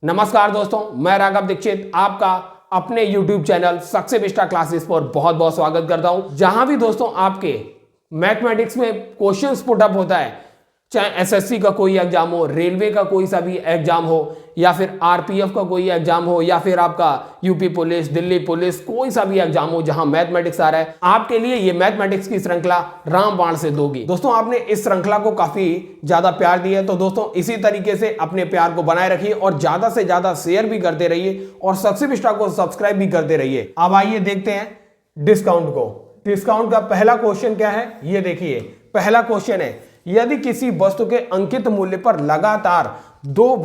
नमस्कार दोस्तों, मैं राघव दीक्षित आपका अपने YouTube चैनल सक्सेबिस्टा क्लासेस पर बहुत बहुत स्वागत करता हूं। जहां भी दोस्तों आपके मैथमेटिक्स में क्वेश्चंस पुटअप होता है, चाहे एसएससी का कोई एग्जाम हो, रेलवे का कोई सा भी एग्जाम हो, या फिर आरपीएफ का कोई एग्जाम हो, या फिर आपका यूपी पुलिस, दिल्ली पुलिस, कोई सा भी एग्जाम हो जहां मैथमेटिक्स आ रहा है, आपके लिए ये मैथमेटिक्स की श्रृंखला रामबाण से दोगी। दोस्तों आपने इस श्रृंखला को काफी ज्यादा प्यार दिया है, तो दोस्तों इसी तरीके से अपने प्यार को बनाए रखिए और ज्यादा से ज्यादा शेयर भी करते रहिए और सक्सेबिस्टा को सब्सक्राइब भी करते रहिए। अब आइए देखते हैं डिस्काउंट को। डिस्काउंट का पहला क्वेश्चन क्या है, ये देखिए। पहला क्वेश्चन है, यदि किसी वस्तु के अंकित मूल्य पर लगातार 2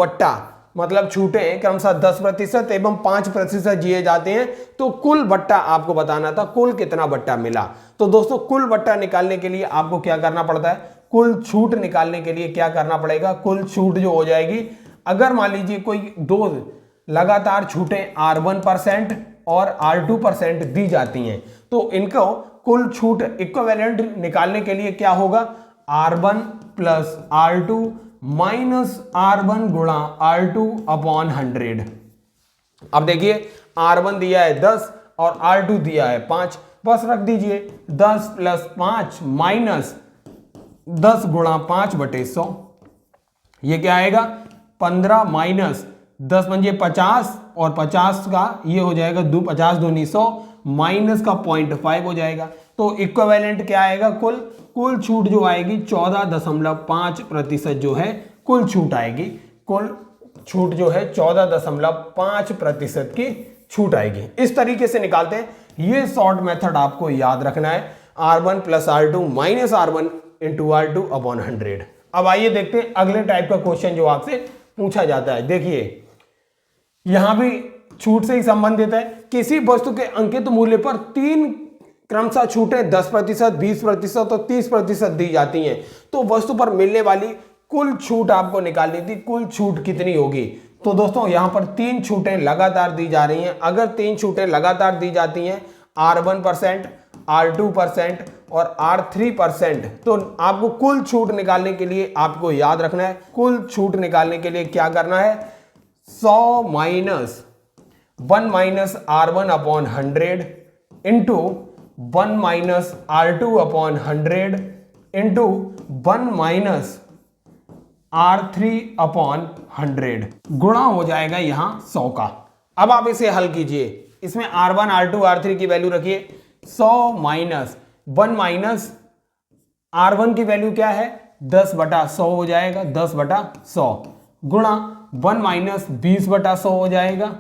मतलब छूटें क्रमशः 10% एवं 5% दिए जाते हैं, तो कुल बट्टा आपको बताना था, कुल कितना बट्टा मिला। तो दोस्तों कुल बट्टा निकालने के लिए आपको क्या करना पड़ता है, कुल छूट निकालने के लिए क्या करना पड़ेगा, कुल छूट जो हो जाएगी, अगर मान लीजिए कोई 2 लगातार छूटें R1% और R2% दी जाती हैं, तो इनको कुल छूट इक्विवेलेंट निकालने के लिए क्या होगा, R1 plus R2 minus R1 गुणा R2 अपॉन 100। अब देखिए R1 दिया है 10 और R2 दिया है 5, बस रख दीजिए 10 प्लस 5 माइनस 10 गुणा 5/100। ये क्या आएगा, 15 माइनस 10 पंजे 50 और 50 का ये हो जाएगा 50 दूनी 100 माइनस का 0.5 हो जाएगा। तो इक्विवेलेंट क्या आएगा, कुल छूट जो आएगी 14.5% जो है कुल छूट आएगी। कुल छूट जो है 14.5% की छूट आएगी। इस तरीके से निकालते हैं। ये शॉर्ट मेथड आपको याद रखना है, R1 plus R2 minus R1 into R2 upon 100। अब आइए देखते हैं अगले टाइप का क्वेश्चन जो आपसे पूछा जाता है। देखिए यहां भी छूट से ही संबंधित है। किसी वस्तु के अंकित मूल्य पर 3 क्रमशः छूटें 10%, 20% और 30% दी जाती हैं, तो वस्तु पर मिलने वाली कुल छूट आपको निकालनी थी। कुल छूट कितनी होगी, तो दोस्तों यहां पर 3 छूटें लगातार दी जा रही हैं। अगर 3 छूटें लगातार दी जाती हैं, R1%, R2% और R3%, तो आपको कुल छूट निकालने के लिए आपको याद रखना है, कुल छूट निकालने के लिए क्या करना है, 100 minus 1 minus R1 upon 100 into 1 minus R2 upon 100 into 1 minus R3 upon 100 गुणा हो जाएगा यहां 100 का। अब आप इसे हल कीजिए, इसमें R1 R2 R3 की वैल्यू रखिए। 100 माइनस 1 माइनस R1 की वैल्यू क्या है, 10/100 हो जाएगा, 10/100 गुणा 1 माइनस 20/100 हो जाएगा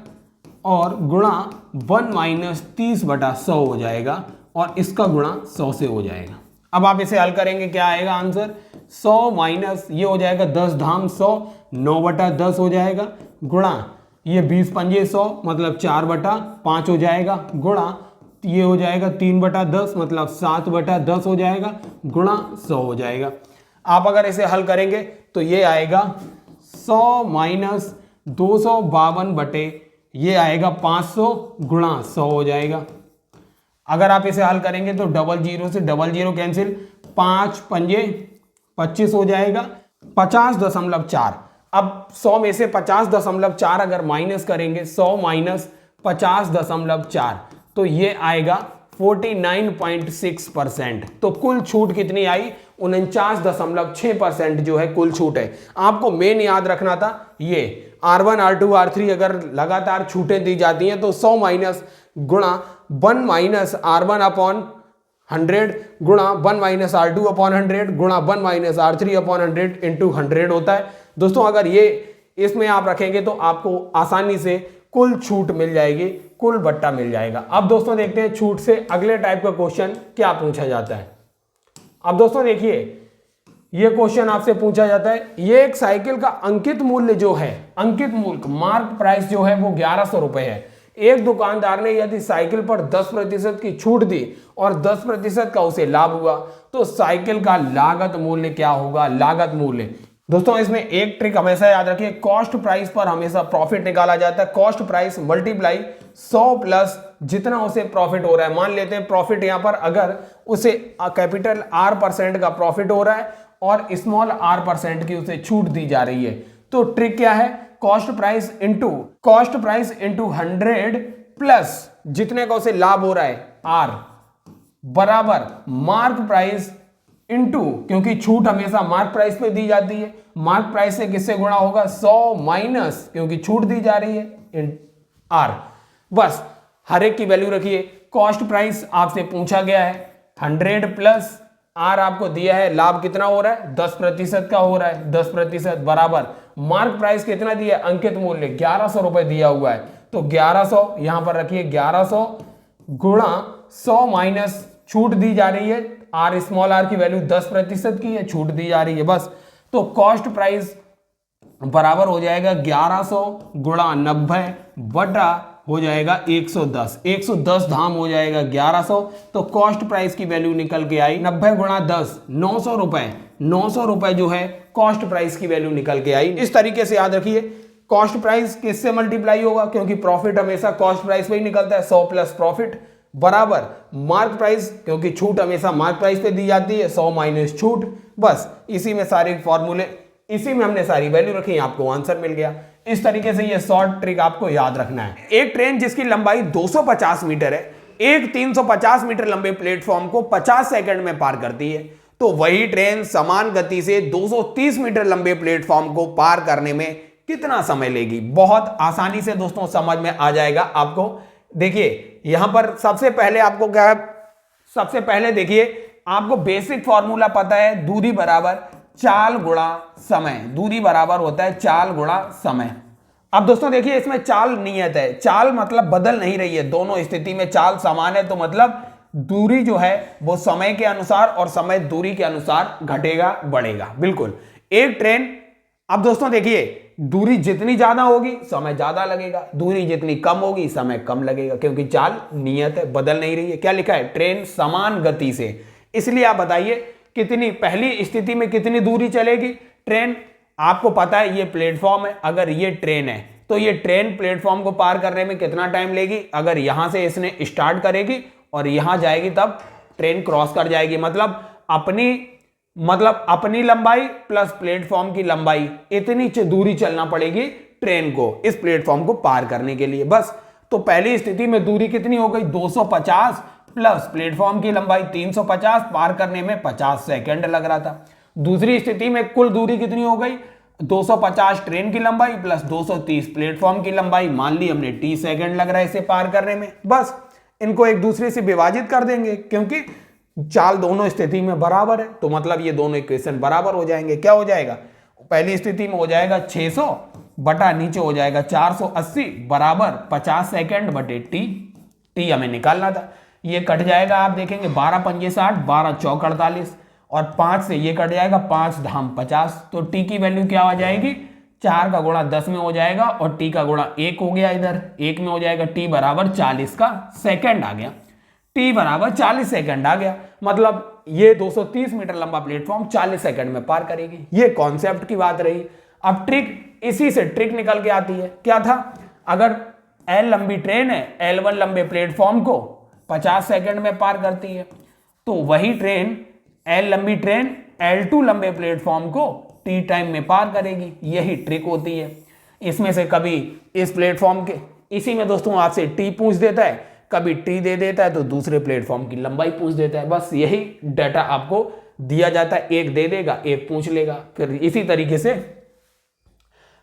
और गुणा 1 माइनस 30/100 हो जाएगा और इसका गुणा 100 से हो जाएगा। अब आप इसे हल करेंगे, क्या आएगा आंसर, 100 माइनस ये हो जाएगा 10 धाम 100, 9/10 हो जाएगा, गुणा ये 20 पंजे 100 मतलब 4/5 हो जाएगा, गुणा ये हो जाएगा 3/10 मतलब 7/10 हो जाएगा, गुणा 100 हो जाएगा। आप अगर इसे हल करेंगे तो ये आएगा 100 माइनस 252 बटे ये आएगा 500 गुणा 100 हो जाएगा। अगर आप इसे हल करेंगे तो 00 से 00 कैंसिल, 5 पंजे 25 हो जाएगा, 50.4। अब 100 में से 50.4 अगर माइनस करेंगे, 100 माइनस 50.4, तो ये आएगा 49.6%। तो कुल छूट कितनी आई, 49.6% जो है कुल छूट है। आपको मेन याद रखना था ये R1 R2 R3 अगर लगातार छूटें दी जाती हैं तो 100 माइनस गुणा 1 माइनस R1 अपॉन 100 गुणा 1 माइनस R2 अपॉन 100 गुणा 1 माइनस R3 अपॉन 100 इंटू 100 होता है। दोस्तों अगर ये इसमें आप रखेंगे तो आपको आसानी से कुल छूट मिल जाएगी, कुल बट्टा मिल जाएगा। अब दोस्तों देखते हैं छूट से अगले टाइप का क्वेश्चन क्या पूछा जाता है। अब दोस्तों देखिए ये क्वेश्चन आपसे पूछा जाता है, ये एक साइकिल का अंकित मूल्य जो है, अंकित मूल्य मार्क प्राइस जो है वो 1100 रुपए है। एक दुकानदार ने यदि साइकिल पर 10% की छूट दी और 10% का उसे लाभ हुआ, तो साइकिल का लागत मूल्य क्या होगा, लागत मूल्य। दोस्तों इसमें एक ट्रिक हमेशा याद रखिए, कॉस्ट प्राइस पर हमेशा प्रॉफिट निकाला जाता है। कॉस्ट प्राइस मल्टीप्लाई 100 प्लस जितना उसे प्रॉफिट हो रहा है। मान लेते हैं प्रॉफिट यहां पर अगर उसे कैपिटल R% का प्रॉफिट हो रहा है और स्मॉल R% की उसे छूट दी जा रही है, तो ट्रिक क्या है, कॉस्ट प्राइस इंटू 100 प्लस जितने का उसे लाभ हो रहा है आर बराबर मार्क प्राइस इंटू, क्योंकि छूट हमेशा मार्क प्राइस पे दी जाती है, मार्क प्राइस से किससे गुणा होगा 100 माइनस क्योंकि छूट दी जा रही है आर। बस हर एक की वैल्यू रखिए। कॉस्ट प्राइस आपसे पूछा गया है 100 प्लस आर आपको दिया है, लाभ कितना हो रहा है 10% का हो रहा है, 10% बराबर मार्क प्राइस कितना दिया है, अंकित मूल्य 1100 रुपए दिया हुआ है, तो 1100 यहां पर रखिए, 1100 गुणा 100 माइनस छूट दी जा रही है, आर स्मॉल आर की वैल्यू 10% की है, छूट दी जा रही है बस। तो कॉस्ट प्राइस बराबर हो जाएगा 1100 गुणा 90 बटा हो जाएगा 110, 110 धाम हो जाएगा 1100, तो कॉस्ट प्राइस की वैल्यू निकल के आई 90 गुणा 10 900 रुपए, 900 रुपए जो है कॉस्ट प्राइस की वैल्यू निकल के आई। इस तरीके से याद रखिए कॉस्ट प्राइस किससे मल्टीप्लाई होगा, क्योंकि प्रॉफिट हमेशा कॉस्ट प्राइस पे ही निकलता है, 100 प्लस प्रॉफिट बराबर मार्क प्राइस, क्योंकि छूट हमेशा मार्क प्राइस पे दी जाती है, 100 माइनस छूट। बस इसी में सारे फॉर्मूले, इसी में हमने सारी वैल्यू रखी, आपको आंसर मिल गया। इस तरीके से ये शॉर्ट ट्रिक आपको याद रखना है। एक ट्रेन जिसकी लंबाई 250 मीटर है, एक 350 मीटर लंबे प्लेटफॉर्म को 50 सेकंड में पार करती है, तो वही ट्रेन समान गति से 230 मीटर लंबे प्लेटफॉर्म को पार करने में कितना समय लेगी। बहुत आसानी से दोस्तों समझ में आ जाएगा आपको। देखिए यहां पर सबसे पहले आपको क्या है, सबसे पहले देखिए आपको बेसिक फॉर्मूला पता है, दूरी बराबर चाल गुणा समय, दूरी बराबर होता है चाल गुणा समय। अब दोस्तों देखिए इसमें चाल नियत है, चाल मतलब बदल नहीं रही है, दोनों स्थिति में चाल समान है, तो मतलब दूरी जो है वो समय के अनुसार और समय दूरी के अनुसार घटेगा बढ़ेगा, बिल्कुल एक ट्रेन। अब दोस्तों देखिए दूरी जितनी ज्यादा होगी समय ज्यादा लगेगा, दूरी जितनी कम होगी समय कम लगेगा, क्योंकि चाल नियत है, बदल नहीं रही है। क्या लिखा है, ट्रेन समान गति से, इसलिए आप बताइए कितनी, पहली स्थिति में कितनी दूरी चलेगी ट्रेन। आपको पता है ये प्लेटफॉर्म है, अगर ये ट्रेन है तो ये ट्रेन प्लेटफॉर्म को पार करने में कितना टाइम लेगी, अगर यहां से इसने स्टार्ट करेगी और यहां जाएगी तब ट्रेन क्रॉस कर जाएगी, मतलब अपनी लंबाई प्लस प्लेटफॉर्म की लंबाई, इतनी दूरी चलना पड़ेगी ट्रेन को इस प्लेटफॉर्म को पार करने के लिए। बस तो पहली स्थिति में दूरी कितनी हो गई 250 प्लस प्लेटफॉर्म की लंबाई 350, पार करने में 50 सेकंड लग रहा था। दूसरी स्थिति में कुल दूरी कितनी हो गई 250 ट्रेन की लंबाई प्लस 230 प्लेटफॉर्म की लंबाई, मान ली हमने t सेकंड लग रहा है इसे पार करने में। बस इनको एक दूसरे से विभाजित कर देंगे, क्योंकि चाल दोनों स्थिति में बराबर है, तो मतलब ये दोनों इक्वेशन बराबर हो जाएंगे। क्या हो जाएगा, पहली स्थिति में हो जाएगा 600 बटा नीचे हो जाएगा 480 बराबर 50 सेकंड बटे टी हमें निकालना था। ये कट जाएगा, आप देखेंगे 12 पंजे 60, 12 चौक 48 और 5 से ये कट जाएगा, 5 धाम 50, तो टी की वैल्यू क्या हो जाएगी 4 का गुणा 10 में हो जाएगा और टी का गुणा 1 हो गया, इधर 1 में हो जाएगा, टी बराबर 40 का सेकंड आ गया, टी बराबर 40 सेकंड आ गया। मतलब ये 230 मीटर लंबा प्लेटफॉर्म 40 सेकंड में पार करेगी। ये कॉन्सेप्ट की बात रही। अब ट्रिक, इसी से ट्रिक निकल के आती है। क्या था, अगर एल लंबी ट्रेन है, L1 लंबे प्लेटफॉर्म को 50 सेकंड में पार करती है, तो वही ट्रेन एल लंबी ट्रेन L2 लंबे प्लेटफॉर्म को टी टाइम में पार करेगी। यही ट्रिक होती है। इसमें से कभी इस प्लेटफॉर्म के, इसी में दोस्तों आपसे टी पूछ देता है, कभी टी दे देता है तो दूसरे प्लेटफॉर्म की लंबाई पूछ देता है। बस यही डाटा आपको दिया जाता है, एक दे देगा एक पूछ लेगा, फिर इसी तरीके से।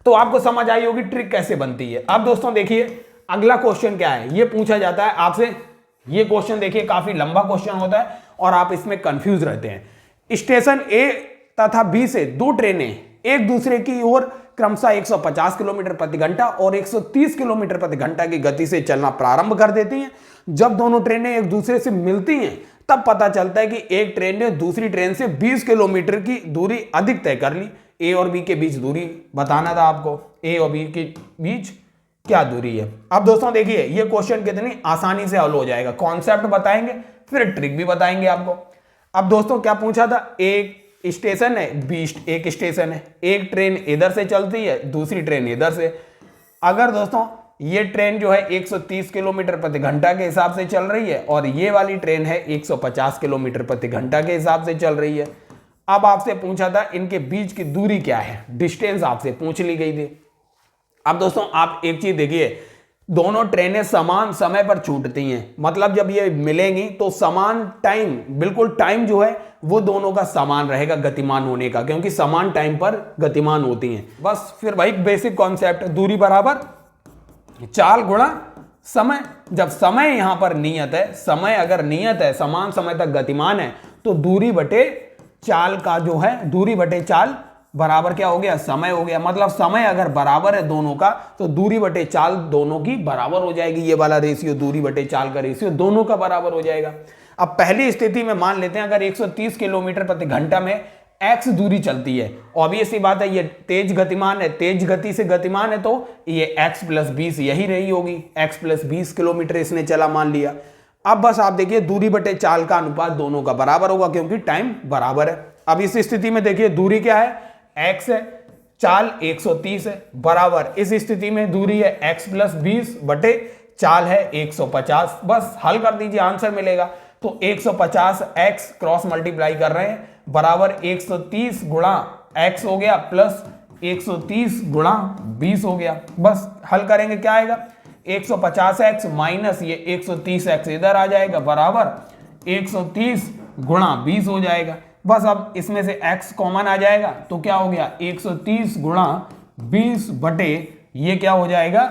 तो आपको समझ आई होगी ट्रिक कैसे बनती है। अब दोस्तों देखिए अगला क्वेश्चन क्या है, ये पूछा जाता है आपसे। ये क्वेश्चन देखिए काफी लंबा क्वेश्चन होता है और आप इसमें कंफ्यूज रहते हैं। स्टेशन ए तथा बी से दो ट्रेनें एक दूसरे की ओर क्रमशः 150 किलोमीटर प्रति घंटा और 130 किलोमीटर प्रति घंटा की गति से चलना प्रारंभ कर देती हैं। जब दोनों ट्रेनें एक दूसरे से मिलती हैं तब पता चलता है कि एक ट्रेन ने दूसरी ट्रेन से 20 किलोमीटर की दूरी अधिक तय कर ली। ए और बी के बीच दूरी बताना था आपको, ए और बी के बीच क्या दूरी है। अब दोस्तों देखिए ये क्वेश्चन कितनी आसानी से हल हो जाएगा, कॉन्सेप्ट बताएंगे फिर ट्रिक भी बताएंगे आपको। अब दोस्तों क्या पूछा था, एक स्टेशन है, बी एक स्टेशन है, एक ट्रेन इधर से चलती है दूसरी ट्रेन इधर से। अगर दोस्तों ये ट्रेन जो है 130 किलोमीटर प्रति घंटा के हिसाब से चल रही है और ये वाली ट्रेन है 150 किलोमीटर प्रति घंटा के हिसाब से चल रही है। अब आपसे पूछा था इनके बीच की दूरी क्या है, डिस्टेंस आपसे पूछ ली गई थी। अब दोस्तों आप एक चीज देखिए, दोनों ट्रेनें समान समय पर छूटती हैं, मतलब जब ये मिलेंगी तो समान टाइम, बिल्कुल टाइम जो है वो दोनों का समान रहेगा गतिमान होने का, क्योंकि समान टाइम पर गतिमान होती हैं। बस फिर वही बेसिक कॉन्सेप्ट, दूरी बराबर चाल गुणा समय। जब समय यहां पर नियत है, समय अगर नियत है, समान समय तक गतिमान है, तो दूरी बटे चाल का जो है, दूरी बटे चाल बराबर क्या हो गया, समय हो गया। मतलब समय अगर बराबर है दोनों का, तो दूरी बटे चाल दोनों की बराबर हो जाएगी। ये वाला रेशियो, दूरी बटे चाल का रेशियो दोनों का बराबर हो जाएगा। अब पहली स्थिति में मान लेते हैं अगर 130 किलोमीटर प्रति घंटा में x दूरी चलती है, ऑब्वियस सी बात है ये तेज गतिमान है, तेज गति से गतिमान है, तो ये x प्लस 20 यही रही होगी, x प्लस 20 किलोमीटर इसने चला मान लिया। अब बस आप देखिए दूरी बटे चाल का अनुपात दोनों का बराबर होगा, क्योंकि टाइम बराबर है। अब इस स्थिति में देखिए दूरी क्या है, x है, चाल 130 है, बराबर इस स्थिति में दूरी है x प्लस 20 बटे चाल है 150। बस हल कर दीजिए, आंसर मिलेगा। तो 150 x क्रॉस मल्टीप्लाई कर रहे हैं, बराबर 130 गुणा x हो गया प्लस 130 गुणा 20 हो गया। बस हल करेंगे, क्या आएगा, 150x माइनस ये 130x इधर आ जाएगा, बराबर 130 गुणा 20 हो जाएगा। बस अब इसमें से x कॉमन आ जाएगा, तो क्या हो गया, 130 गुणा 20 बटे ये क्या हो जाएगा,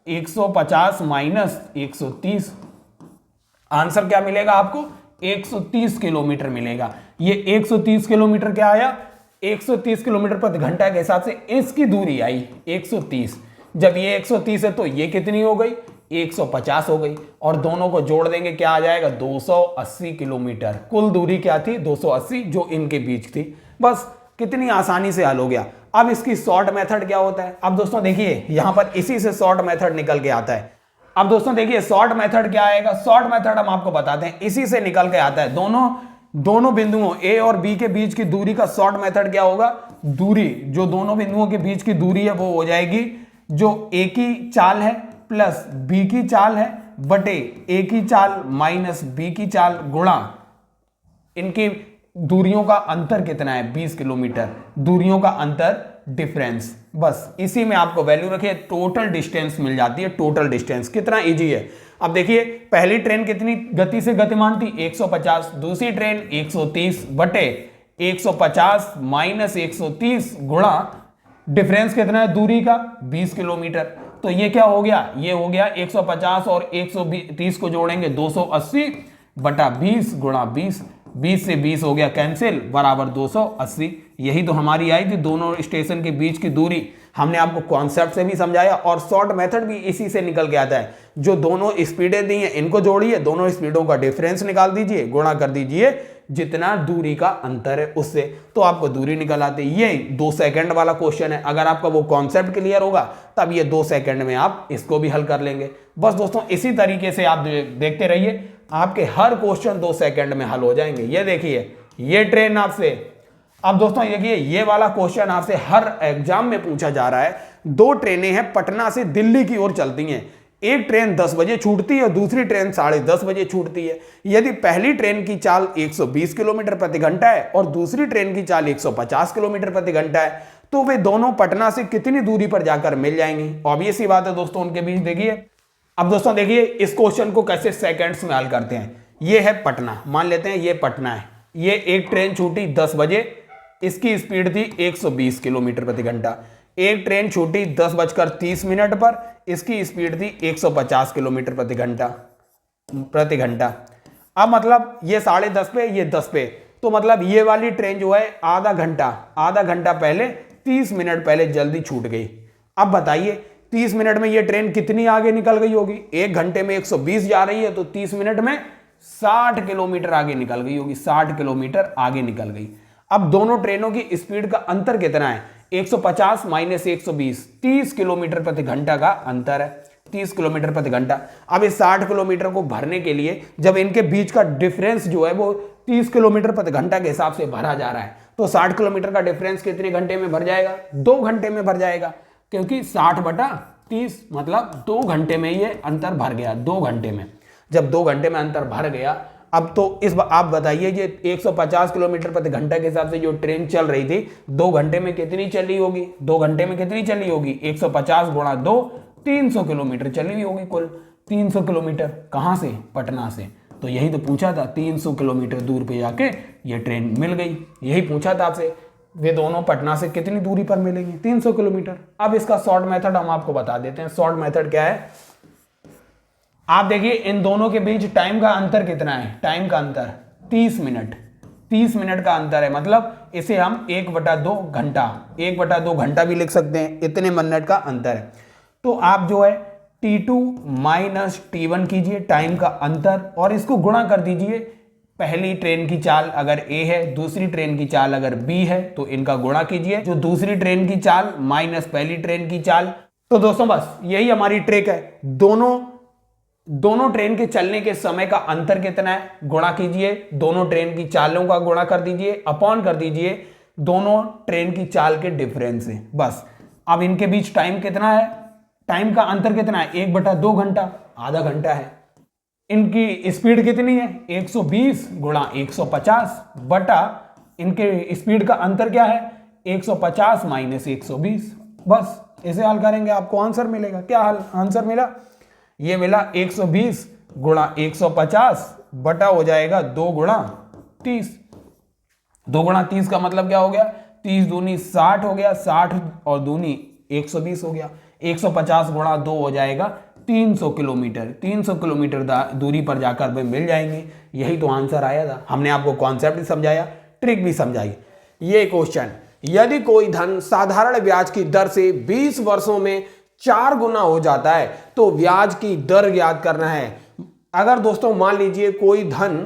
150 माइनस 130। आंसर क्या मिलेगा आपको, 130 किलोमीटर मिलेगा। ये 130 किलोमीटर क्या आया, 130 किलोमीटर प्रति घंटा के हिसाब से इसकी दूरी आई 130। जब ये 130 है तो ये कितनी हो गई, 150 हो गई, और दोनों को जोड़ देंगे क्या आ जाएगा, 280 किलोमीटर। कुल दूरी क्या थी, 280, जो इनके बीच थी। बस कितनी आसानी से हल हो गया। अब इसकी शॉर्ट मेथड क्या होता है, अब दोस्तों देखिए यहां पर इसी से शॉर्ट मेथड निकल के आता है। अब दोस्तों देखिए शॉर्ट मेथड क्या आएगा, शॉर्ट मेथड हम आपको बताते हैं, इसी से निकल के आता है। दोनों बिंदुओं ए और बी के बीच की दूरी का शॉर्ट मेथड क्या होगा, दूरी जो दोनों बिंदुओं के बीच की दूरी है वो हो जाएगी जो ए की चाल है प्लस बी की चाल है बटे ए की चाल माइनस बी की चाल गुणा इनकी दूरियों का अंतर कितना है, 20 किलोमीटर, दूरियों का अंतर डिफरेंस। बस इसी में आपको वैल्यू रखिए, टोटल डिस्टेंस मिल जाती है। टोटल डिस्टेंस कितना इजी है। अब देखिए पहली ट्रेन कितनी गति से गतिमान थी, 150, दूसरी ट्रेन 130 बटे 150 माइनस 130 गुणा डिफरेंस कितना है दूरी का, 20 किलोमीटर। तो ये क्या हो गया, ये हो गया 150 और 130 को जोड़ेंगे 280 बटा 20 गुणा 20, 20 से 20 हो गया कैंसिल, बराबर 280। यही तो हमारी आई थी दोनों स्टेशन के बीच की दूरी। हमने आपको कॉन्सेप्ट से भी समझाया और शॉर्ट मेथड भी इसी से निकल के आता है। जो दोनों स्पीडें दी हैं इनको जोड़िए, दोनों स्पीडों का डिफरेंस निकाल दीजिए, गुणा कर दीजिए जितना दूरी का अंतर है उससे, तो आपको दूरी निकल आती है। ये 2 सेकंड वाला क्वेश्चन है, अगर आपका वो कॉन्सेप्ट क्लियर होगा तब ये 2 सेकंड में आप इसको भी हल कर लेंगे। बस दोस्तों इसी तरीके से आप देखते रहिए, आपके हर क्वेश्चन 2 सेकंड में हल हो जाएंगे। ये देखिए ये ट्रेन आपसे, अब दोस्तों देखिए ये वाला क्वेश्चन आपसे हर एग्जाम में पूछा जा रहा है। 2 ट्रेनें हैं पटना से दिल्ली की ओर चलती हैं, एक ट्रेन 10 बजे छूटती है और दूसरी ट्रेन 10:30 बजे छूटती है। यदि पहली ट्रेन की चाल 120 किलोमीटर प्रति घंटा है और दूसरी ट्रेन की चाल 150 किलोमीटर प्रति घंटा है, तो वे दोनों पटना से कितनी दूरी पर जाकर मिल जाएंगी। ऑब्वियस सी बात है दोस्तों उनके बीच। देखिए अब दोस्तों देखिए इस क्वेश्चन को कैसे सेकंड्स में हल करते हैं। ये है पटना, मान लेते हैं ये पटना है, ये एक ट्रेन छूटी 10 बजे, इसकी स्पीड थी 120 किलोमीटर प्रति घंटा। एक ट्रेन छूटी 10:30 पर, इसकी स्पीड थी 150 किलोमीटर प्रति घंटा। अब मतलब ये 10:30 पे, ये 10 पे, तो मतलब ये वाली ट्रेन जो है आधा घंटा पहले, 30 मिनट पहले जल्दी छूट गई। अब बताइए 30 मिनट में ये ट्रेन कितनी आगे निकल गई होगी। 1 घंटे में 120 जा रही है, तो 30 मिनट में 60 किलोमीटर आगे निकल गई होगी, 60 किलोमीटर आगे निकल गई। अब दोनों ट्रेनों की स्पीड का अंतर कितना है, 150 माइनस 120, 30 किलोमीटर प्रति घंटा का अंतर है, 30 किलोमीटर प्रति घंटा। अब इस 60 किलोमीटर को भरने के लिए जब इनके बीच का डिफरेंस जो है वो 30 किलोमीटर प्रति घंटा के हिसाब से भरा जा रहा है, तो 60 किलोमीटर का डिफरेंस कितने घंटे में भर जाएगा, 2 घंटे में भर जाएगा, क्योंकि 60/30 मतलब 2 घंटे में ये अंतर भर गया। 2 घंटे में, जब 2 घंटे में अंतर भर गया, अब तो आप बताइए ये 150 किलोमीटर प्रति घंटा के हिसाब से जो ट्रेन चल रही थी 2 घंटे में कितनी चली होगी? 2 घंटे में कितनी चली होगी? 150 गुणा 2, 300 किलोमीटर चली हुई होगी कुल। 300 किलोमीटर कहाँ से? पटना से। तो यही तो पूछा था, 300 किलोमीटर दूर पे जाके ये ट्रेन मिल गई। यही पूछा था आपसे, वे दोनों पटना से कितनी दूरी पर मिलेंगी? 300 किलोमीटर। अब इसका शॉर्ट मेथड हम आपको बता देते हैं। शॉर्ट मेथड क्या है? आप देखिए इन दोनों के बीच टाइम का अंतर कितना है? टाइम का अंतर 30 मिनट। 30 मिनट का अंतर है, मतलब इसे हम 1/2 घंटा, 1/2 घंटा भी लिख सकते हैं। इतने मिनट का अंतर है। तो आप जो है T2 माइनस T1 कीजिए, टाइम का अंतर, और इसको गुणा कर दीजिए। पहली ट्रेन की चाल अगर A है, दूसरी ट्रेन की चाल अगर B है, तो इनका गुणा कीजिए। जो दूसरी ट्रेन की चाल माइनस पहली ट्रेन की चाल। तो दोस्तों बस यही हमारी ट्रिक है। दोनों ट्रेन के चलने के समय का अंतर कितना है, गुणा कीजिए। दोनों ट्रेन की चालों का गुणा कर दीजिए, अपॉन कर दीजिए दोनों ट्रेन की चाल के डिफरेंस से। बस अब इनके बीच टाइम कितना है? टाइम का अंतर कितना है? 1/2 घंटा, आधा घंटा है। इनकी स्पीड कितनी है? 120 गुणा 150 बटा इनके स्पीड का अंतर क्या है? 150 माइनस 120। बस इसे हल करेंगे, आपको आंसर मिलेगा। क्या आंसर मिला? ये मिला 120 गुणा 150 बटा हो जाएगा 2 गुणा 30। 2 गुणा 30 का मतलब क्या हो गया? 30 दूनी 60 हो गया, 60 और दूनी 120 हो गया। 150 गुणा 2 हो जाएगा 300 किलोमीटर। 300 किलोमीटर दूरी पर जाकर वे मिल जाएंगे। यही तो आंसर आया था। हमने आपको कॉन्सेप्ट भी समझाया, ट्रिक भी समझाई। ये क्वेश्चन, यदि कोई धन साधारण ब्याज की दर से 20 वर्षों में 4 गुना हो जाता है तो ब्याज की दर याद करना है। अगर दोस्तों मान लीजिए कोई धन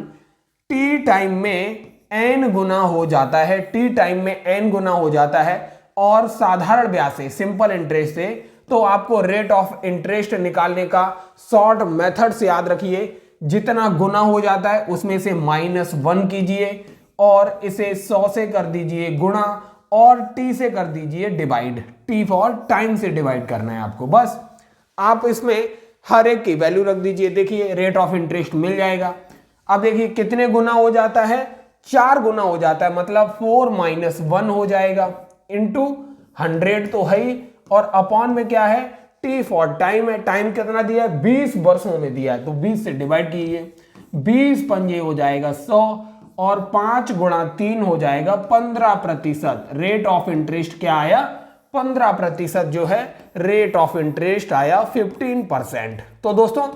टी टाइम में n गुना हो जाता है, टी टाइम में n गुना हो जाता है और साधारण ब्याज से, सिंपल इंटरेस्ट से, तो आपको रेट ऑफ इंटरेस्ट निकालने का शॉर्ट मेथड से याद रखिए, जितना गुना हो जाता है उसमें से -1 कीजिए और इसे 100 से कर दीजिए गुणा और t से कर दीजिए डिवाइड। t फॉर टाइम से डिवाइड करना है आपको। बस आप इसमें हर एक की वैल्यू रख दीजिए। देखिए रेट ऑफ इंटरेस्ट मिल जाएगा। अब देखिए कितने गुना हो जाता है? 4 गुना हो जाता है, मतलब 4 - 1 हो जाएगा इंटू 100 तो है ही, और अपॉन में क्या है? t फॉर टाइम है। टाइम कितना दिया है? 20 वर्षों में दिया है, तो 20 से डिवाइड कीजिए। 20 पंजे हो जाएगा 100 और 5 गुणा 3 हो जाएगा 15%। रेट ऑफ इंटरेस्ट क्या आया? 15% जो है रेट ऑफ इंटरेस्ट आया 15%। तो दोस्तों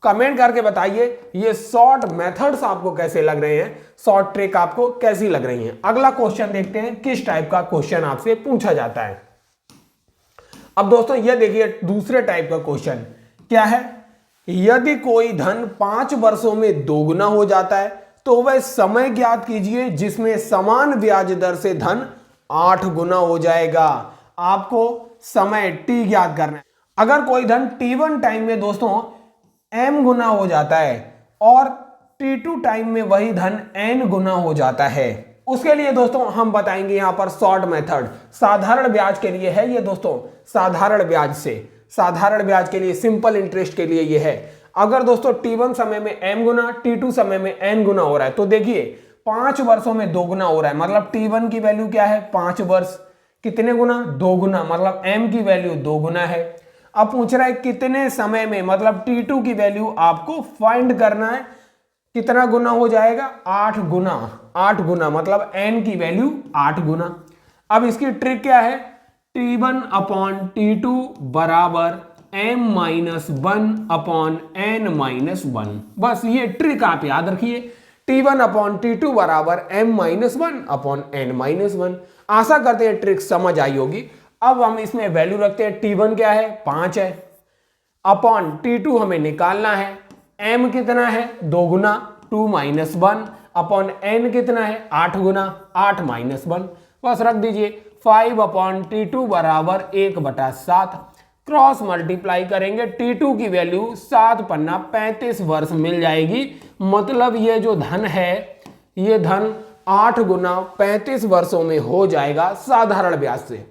कमेंट करके बताइए ये शॉर्ट मेथड्स आपको कैसे लग रहे हैं, शॉर्ट ट्रिक आपको कैसी लग रही हैं। अगला क्वेश्चन देखते हैं किस टाइप का क्वेश्चन आपसे पूछा जाता है। अब दोस्तों ये देखिए दूसरे टाइप का क्वेश्चन क्या है? यदि कोई धन 5 वर्षों में दोगुना हो जाता है तो वह समय ज्ञात कीजिए जिसमें समान ब्याज दर से धन 8 गुना हो जाएगा। आपको समय t ज्ञात करना है। अगर कोई धन t1 टाइम में दोस्तों m गुना हो जाता है और t2 टाइम में वही धन n गुना हो जाता है, उसके लिए दोस्तों हम बताएंगे यहां पर शॉर्ट मेथड। साधारण ब्याज के लिए है ये दोस्तों, साधारण ब्याज से, साधारण ब्याज के लिए, सिंपल इंटरेस्ट के लिए ये है। अगर दोस्तों t1 समय में m गुना, t2 समय में n गुना हो रहा है, तो देखिए 5 वर्षों में 2 गुना हो रहा है, मतलब t1 की वैल्यू क्या है? 5 वर्ष। कितने गुना? 2 गुना, मतलब m की वैल्यू 2 गुना है। अब पूछ रहा है कितने समय में, मतलब t2 की वैल्यू आपको फाइंड करना है। कितना गुना हो जाएगा? 8 गुना। 8 गुना मतलब n की वैल्यू 8 गुना। अब इसकी ट्रिक क्या है? t1 अपॉन t2 बराबर m-1 अपॉन n-1। बस ये ट्रिक आप याद रखिए। t1 अपॉन t2 बराबर m-1 अपॉन n-1। आशा करते हैं ट्रिक समझ आई होगी। अब हम इसमें वैल्यू रखते हैं। t1 क्या है? 5 है, अपॉन t2 हमें निकालना है। m कितना है? 2 गुना, 2 - 1 अपॉन n कितना है? 8 गुना, 8 - 1। बस रख दीजिए। 5 अपॉन t2 बराबर 1/7। क्रॉस मल्टीप्लाई करेंगे, t2 की वैल्यू 7 पन्ना 35 वर्ष मिल जाएगी। मतलब ये जो धन है, ये धन 8 गुना 35 वर्षों में हो जाएगा साधारण ब्याज से।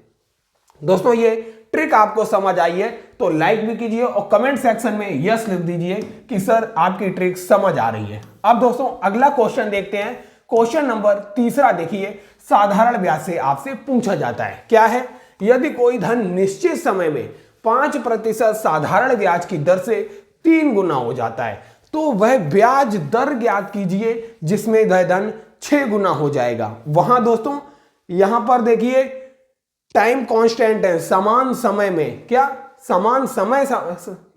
दोस्तों ये ट्रिक आपको समझ आई है तो लाइक भी कीजिए और कमेंट सेक्शन में यस लिख दीजिए कि सर आपकी ट्रिक समझ आ रही है। अब दोस्तों अगला क्वेश्चन देखते हैं। क्वेश्चन नंबर 3 देखिए, साधारण ब्याज से आपसे पूछा जाता है। क्या है? यदि कोई धन निश्चित समय में 5% साधारण ब्याज की दर से 3 गुना हो जाता है तो वह ब्याज दर ज्ञात कीजिए जिसमें वह धन 6 गुना हो जाएगा। वहां दोस्तों यहां पर देखिए टाइम कांस्टेंट है, समान समय में। क्या समान समय?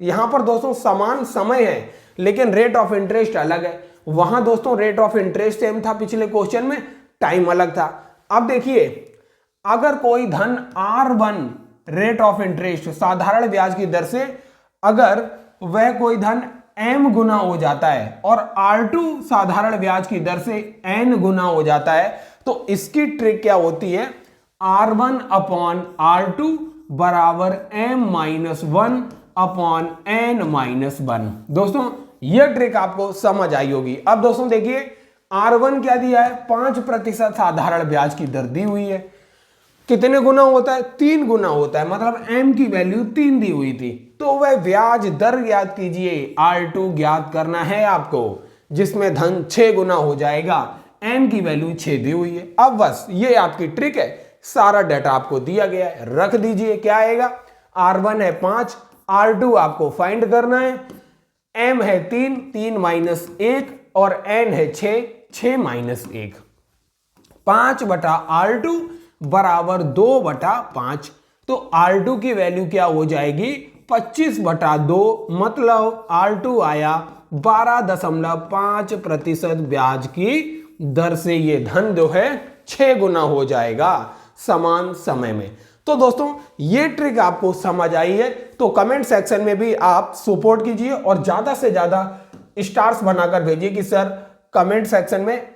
यहां पर दोस्तों समान समय है लेकिन रेट ऑफ इंटरेस्ट अलग है। वहां दोस्तों रेट ऑफ इंटरेस्ट सेम था पिछले क्वेश्चन में, टाइम अलग था। अब देखिए अगर कोई धन R1 रेट ऑफ इंटरेस्ट साधारण ब्याज की दर से अगर वह कोई धन m गुना हो जाता है और R2 साधारण ब्याज की दर से n गुना हो जाता है तो इसकी ट्रिक क्या होती है? R1 अपॉन R2 बराबर m-1 अपॉन n-1। दोस्तों यह ट्रिक आपको समझ आई होगी। अब दोस्तों देखिए R1 क्या दिया है? 5% साधारण ब्याज की दर दी हुई है। कितने गुना होता है? 3 गुना होता है, मतलब m की वैल्यू 3 दी हुई थी। तो वह ब्याज दर ज्ञात कीजिए, R2 ज्ञात करना है आपको जिसमें धन 6 गुना हो जाएगा, m की वैल्यू 6 दी हुई है। अब बस ये आपकी ट्रिक है, सारा डाटा आपको दिया गया है, रख दीजिए। क्या आएगा? R1 है 5, R2 आपको फाइंड करना है, m है 3, 3 माइनस 1 और n है 6, 6 माइनस 1। 5 बटा R2 बराबर 2 बटा 5। तो R2 की वैल्यू क्या हो जाएगी? 25 बटा 2, मतलब R2 आया 12.5% ब्याज की दर से ये धन जो है 6 गुना हो जाएगा समान समय में। तो दोस्तों ये ट्रिक आपको समझ आई है तो कमेंट सेक्शन में भी आप सपोर्ट कीजिए और ज्यादा से ज्यादा स्टार्स बनाकर भेजिए कि सर कमेंट सेक्शन में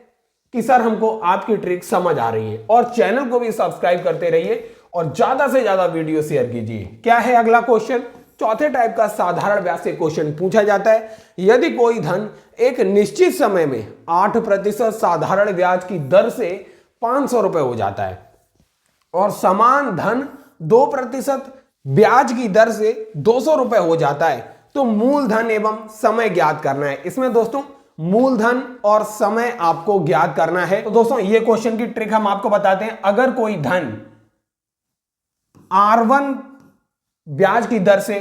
कि सर हमको आपकी ट्रिक समझ आ रही है, और चैनल को भी सब्सक्राइब करते रहिए और ज्यादा से ज्यादा वीडियो शेयर कीजिए। क्या है अगला क्वेश्चन? चौथे टाइप का साधारण ब्याज से क्वेश्चन पूछा जाता है। यदि कोई धन एक निश्चित समय में 8% साधारण ब्याज की दर से 500 रुपए हो जाता है और समान धन 2% ब्याज की दर से 200 रुपए हो जाता है तो मूलधन एवं समय ज्ञात करना है। इसमें दोस्तों मूलधन और समय आपको ज्ञात करना है। तो दोस्तों ये क्वेश्चन की ट्रिक हम आपको बताते हैं। अगर कोई धन R1 ब्याज की दर से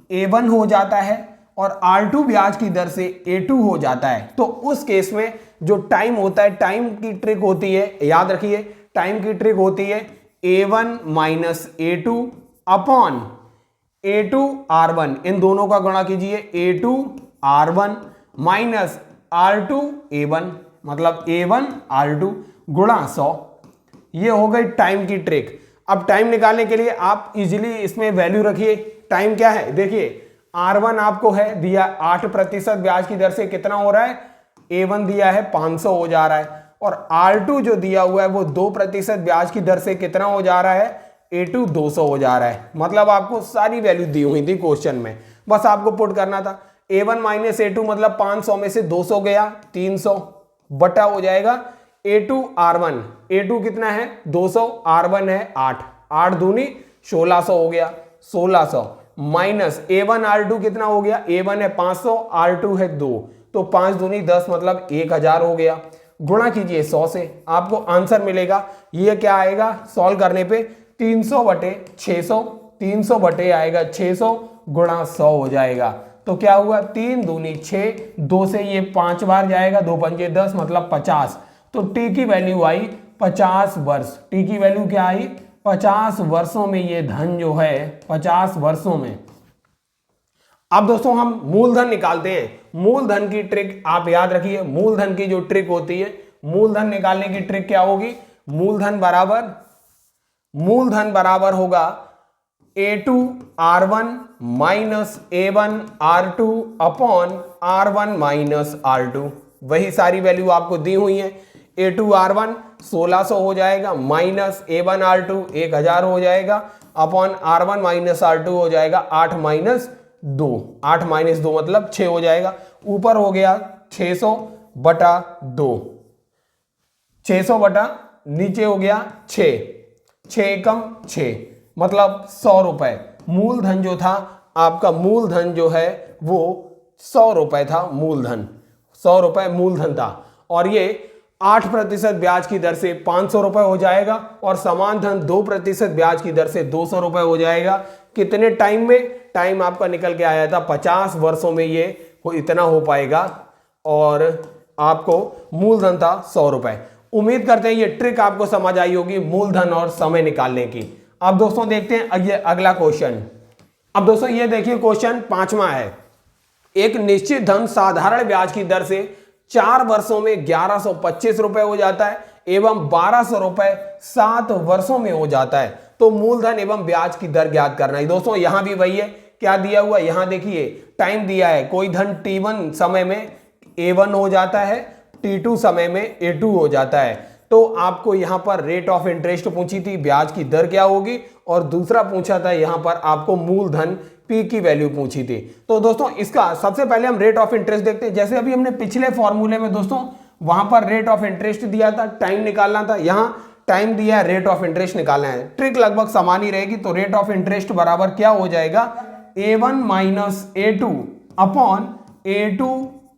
A1 हो जाता है और R2 ब्याज की दर से A2 हो जाता है तो उस केस में जो टाइम होता है, टाइम की ट्रिक होती है, याद रखिए टाइम की ट्रिक होती है A1 minus A2 upon A2 R1, इन दोनों का गुणा कीजिए, A2 R1 minus R2 A1, मतलब A1 R2 गुणा 100। ये हो गई टाइम की ट्रिक। अब टाइम निकालने के लिए आप इजीली इसमें वैल्यू रखिए। टाइम क्या है? देखिए R1 आपको है दिया 8% ब्याज की दर से कितना हो रहा है? A1 दिया है 500 हो जा रहा है, और R2 जो दिया हुआ है वो 2% ब्याज की दर से कितना हो जा रहा है? A2 200 हो जा रहा है। मतलब आपको सारी वैल्यू दी हुई थी क्वेश्चन में, बस आपको पुट करना था। A1 माइनस A2 मतलब 500 में से 200 गया 300 बटा हो जाएगा A2 R1। A2 कितना है? 200, R1 है 8, 8 दूनी 1600 हो गया, 1600 माइनस A1 R2 कितना हो गया? A1 है 500, R2 है 2, तो 5 दूनी 10 मतलब 1000 हो गया। गुणा कीजिए 100 से, आपको आंसर मिलेगा। ये क्या आएगा सॉल्व करने पे? 300 बटे 600, 300 बटे आएगा 600 गुणा 100 हो जाएगा। तो क्या हुआ? 3 दूनी 6, 2 से ये 5 बार जाएगा, 2 पंजे 10 मतलब 50। तो टी की वैल्यू आई 50 वर्ष। टी की वैल्यू क्या आई? 50 वर्षों में ये धन जो है 50 वर्षों में। अब दोस्तों हम मूलधन निकालते हैं। मूलधन की ट्रिक आप याद रखिए। मूलधन की जो ट्रिक होती है, मूलधन निकालने की ट्रिक क्या होगी? मूलधन बराबर होगा A2 R1 minus A1 R2 upon R1 minus R2। वही सारी वैल्यू आपको दी हुई है। A2 R1 1600 हो जाएगा, माइनस A1 R2 1000 हो जाएगा, अपॉन R1 माइनस R2 हो जाएगा 8 माइनस 2, 8 माइनस 2 मतलब 6 हो जाएगा। ऊपर हो गया 600 बटा 2, 600 बटा नीचे हो गया 6, 6 कम 6 मतलब 100 रुपए। मूलधन जो था आपका, मूलधन जो है वो 100 रुपए था, मूलधन 100 रुपए मूलधन था। और ये 8% ब्याज की दर से 500 रुपए हो जाएगा और समान धन 2% ब्याज की दर से 200 रुपए हो जाएगा। कितने टाइम में? टाइम आपका निकल के आया था 50 वर्षों में ये इतना हो पाएगा और आपको मूलधन था 100 रुपए। उम्मीद करते हैं ये ट्रिक आपको समझ आई होगी मूलधन और समय निकालने की। अब दोस्तों देखते हैं ये अगला क्वेश्चन। अब दोस्तों ये देखिए क्वेश्चन 5वां है। एक निश्चित धन साधारण ब्याज की दर से 4 वर्षों में 1125 रुपए हो जाता है एवं 1200 रुपए 7 वर्षों में हो जाता है, तो मूलधन एवं ब्याज की दर ज्ञात करना है। दोस्तों यहां भी वही है, क्या दिया हुआ, यहां देखिए टाइम दिया है। कोई धन T1 समय में A1 हो जाता है, T2 समय में A2 हो जाता है। तो आपको यहां पर रेट ऑफ इंटरेस्ट पूछी थी, ब्याज की दर क्या होगी, और दूसरा पूछा था यहां पर आपको मूलधन P की वैल्यू पूछी थी। तो दोस्तों इसका सबसे पहले हम रेट ऑफ इंटरेस्ट देखते हैं। जैसे अभी हमने पिछले फॉर्मूले में दोस्तों वहां पर रेट ऑफ इंटरेस्ट दिया था, टाइम निकालना था, यहां टाइम दिया है, रेट ऑफ इंटरेस्ट निकालना है। ट्रिक लगभग समान ही रहेगी। तो रेट ऑफ इंटरेस्ट बराबर क्या हो जाएगा, A1 minus A2 upon A2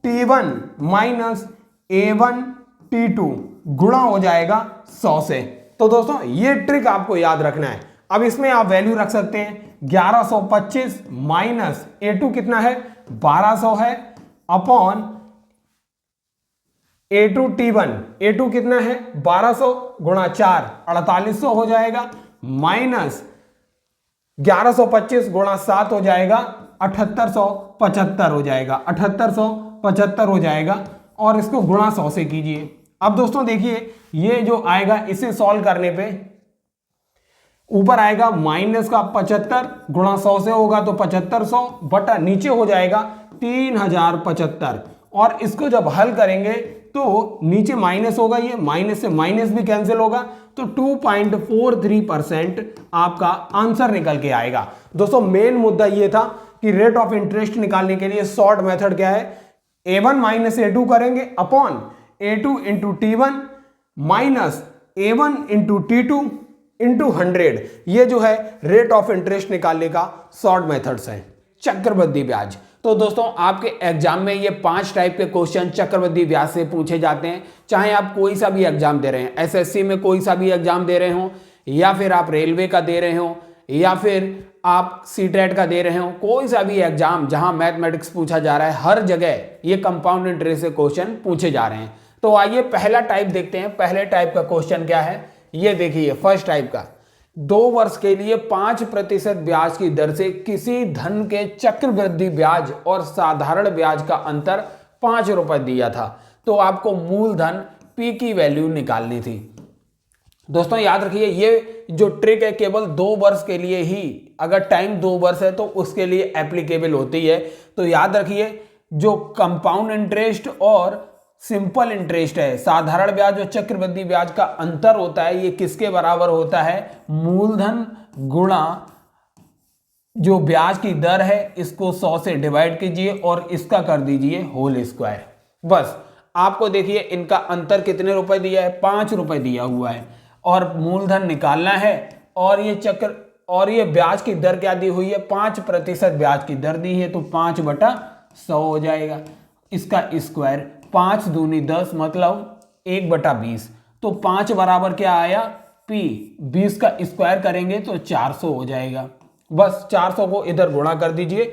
T1 minus A1 T2 गुणा हो जाएगा 100 से। तो दोस्तों ये ट्रिक आपको याद रखना है। अब इसमें आप वैल्यू रख सकते हैं 1125 माइनस A2 कितना है, 1200 है, अपॉन A2 T1, A2 कितना है 1200 गुणा 4 4800 हो जाएगा, माइनस 1125 गुणा 7 हो जाएगा 7875 हो जाएगा, 7875 हो जाएगा। और इसको गुणा 100 से कीजिए। अब दोस्तों देखिए ये जो आएगा इसे सॉल्व करने पे ऊपर आएगा माइनस का 75 गुणा 100 से होगा तो 7500 बटा नीचे हो जाएगा 3075। और इसको जब हल करेंगे तो नीचे माइनस होगा, ये माइनस से माइनस भी कैंसिल होगा, तो 2.43% आपका आंसर निकल के आएगा। दोस्तों मेन मुद्दा ये था कि रेट ऑफ इंटरेस्ट निकालने के लिए शॉर्ट मेथड क्या है, A1 माइनस A2 करेंगे upon A2 into T1 minus A1 into T2 into 100। ये जो है रेट ऑफ इंटरेस्ट निकालने का शॉर्ट मेथड्स है। चक्रवृद्धि ब्याज, तो दोस्तों आपके एग्जाम में ये 5 टाइप के क्वेश्चन चक्रवृद्धि ब्याज से पूछे जाते हैं। चाहे आप कोई सा भी एग्जाम दे रहे हैं, एसएससी में कोई सा भी एग्जाम दे रहे हो, या फिर आप रेलवे का दे रहे हो, या फिर आप सीटेट का दे रहे हो, कोई सा भी एग्जाम जहां मैथमेटिक्स पूछा जा रहा है, हर जगह ये कंपाउंड इंटरेस्ट से क्वेश्चन पूछे जा रहे हैं। तो आइए पहला टाइप देखते हैं। पहले टाइप का क्वेश्चन क्या है, ये देखिए फर्स्ट टाइप का। 2 वर्ष के लिए 5% ब्याज की दर से किसी धन के चक्रवृद्धि ब्याज और साधारण ब्याज का अंतर 5 रुपए दिया था, तो आपको मूलधन P की वैल्यू निकालनी थी। दोस्तों याद रखिए ये जो ट्रिक है केवल 2 वर्ष के लिए ही, अगर टाइम 2 वर्ष है तो उसके लिए एप्लीकेबल होती है। तो याद रखिए जो कंपाउंड इंटरेस्ट और सिंपल इंटरेस्ट है, साधारण ब्याज और चक्रवृद्धि ब्याज का अंतर होता है, ये किसके बराबर होता है, मूलधन गुणा जो ब्याज की दर है इसको 100 से डिवाइड कीजिए और इसका कर दीजिए होल स्क्वायर। बस आपको देखिए इनका अंतर कितने रुपए दिया है, 5 रुपए दिया हुआ है और मूलधन निकालना है। और ये ब्याज की दर क्या दी हुई है, 5% ब्याज की दर दी है, तो 5/100 हो जाएगा। इसका स्क्वायर 5 दूनी 10 मतलब 1/20, तो 5 बराबर क्या आया P, 20 का स्क्वायर करेंगे तो 400 हो जाएगा। बस 400 को इधर गुणा कर दीजिए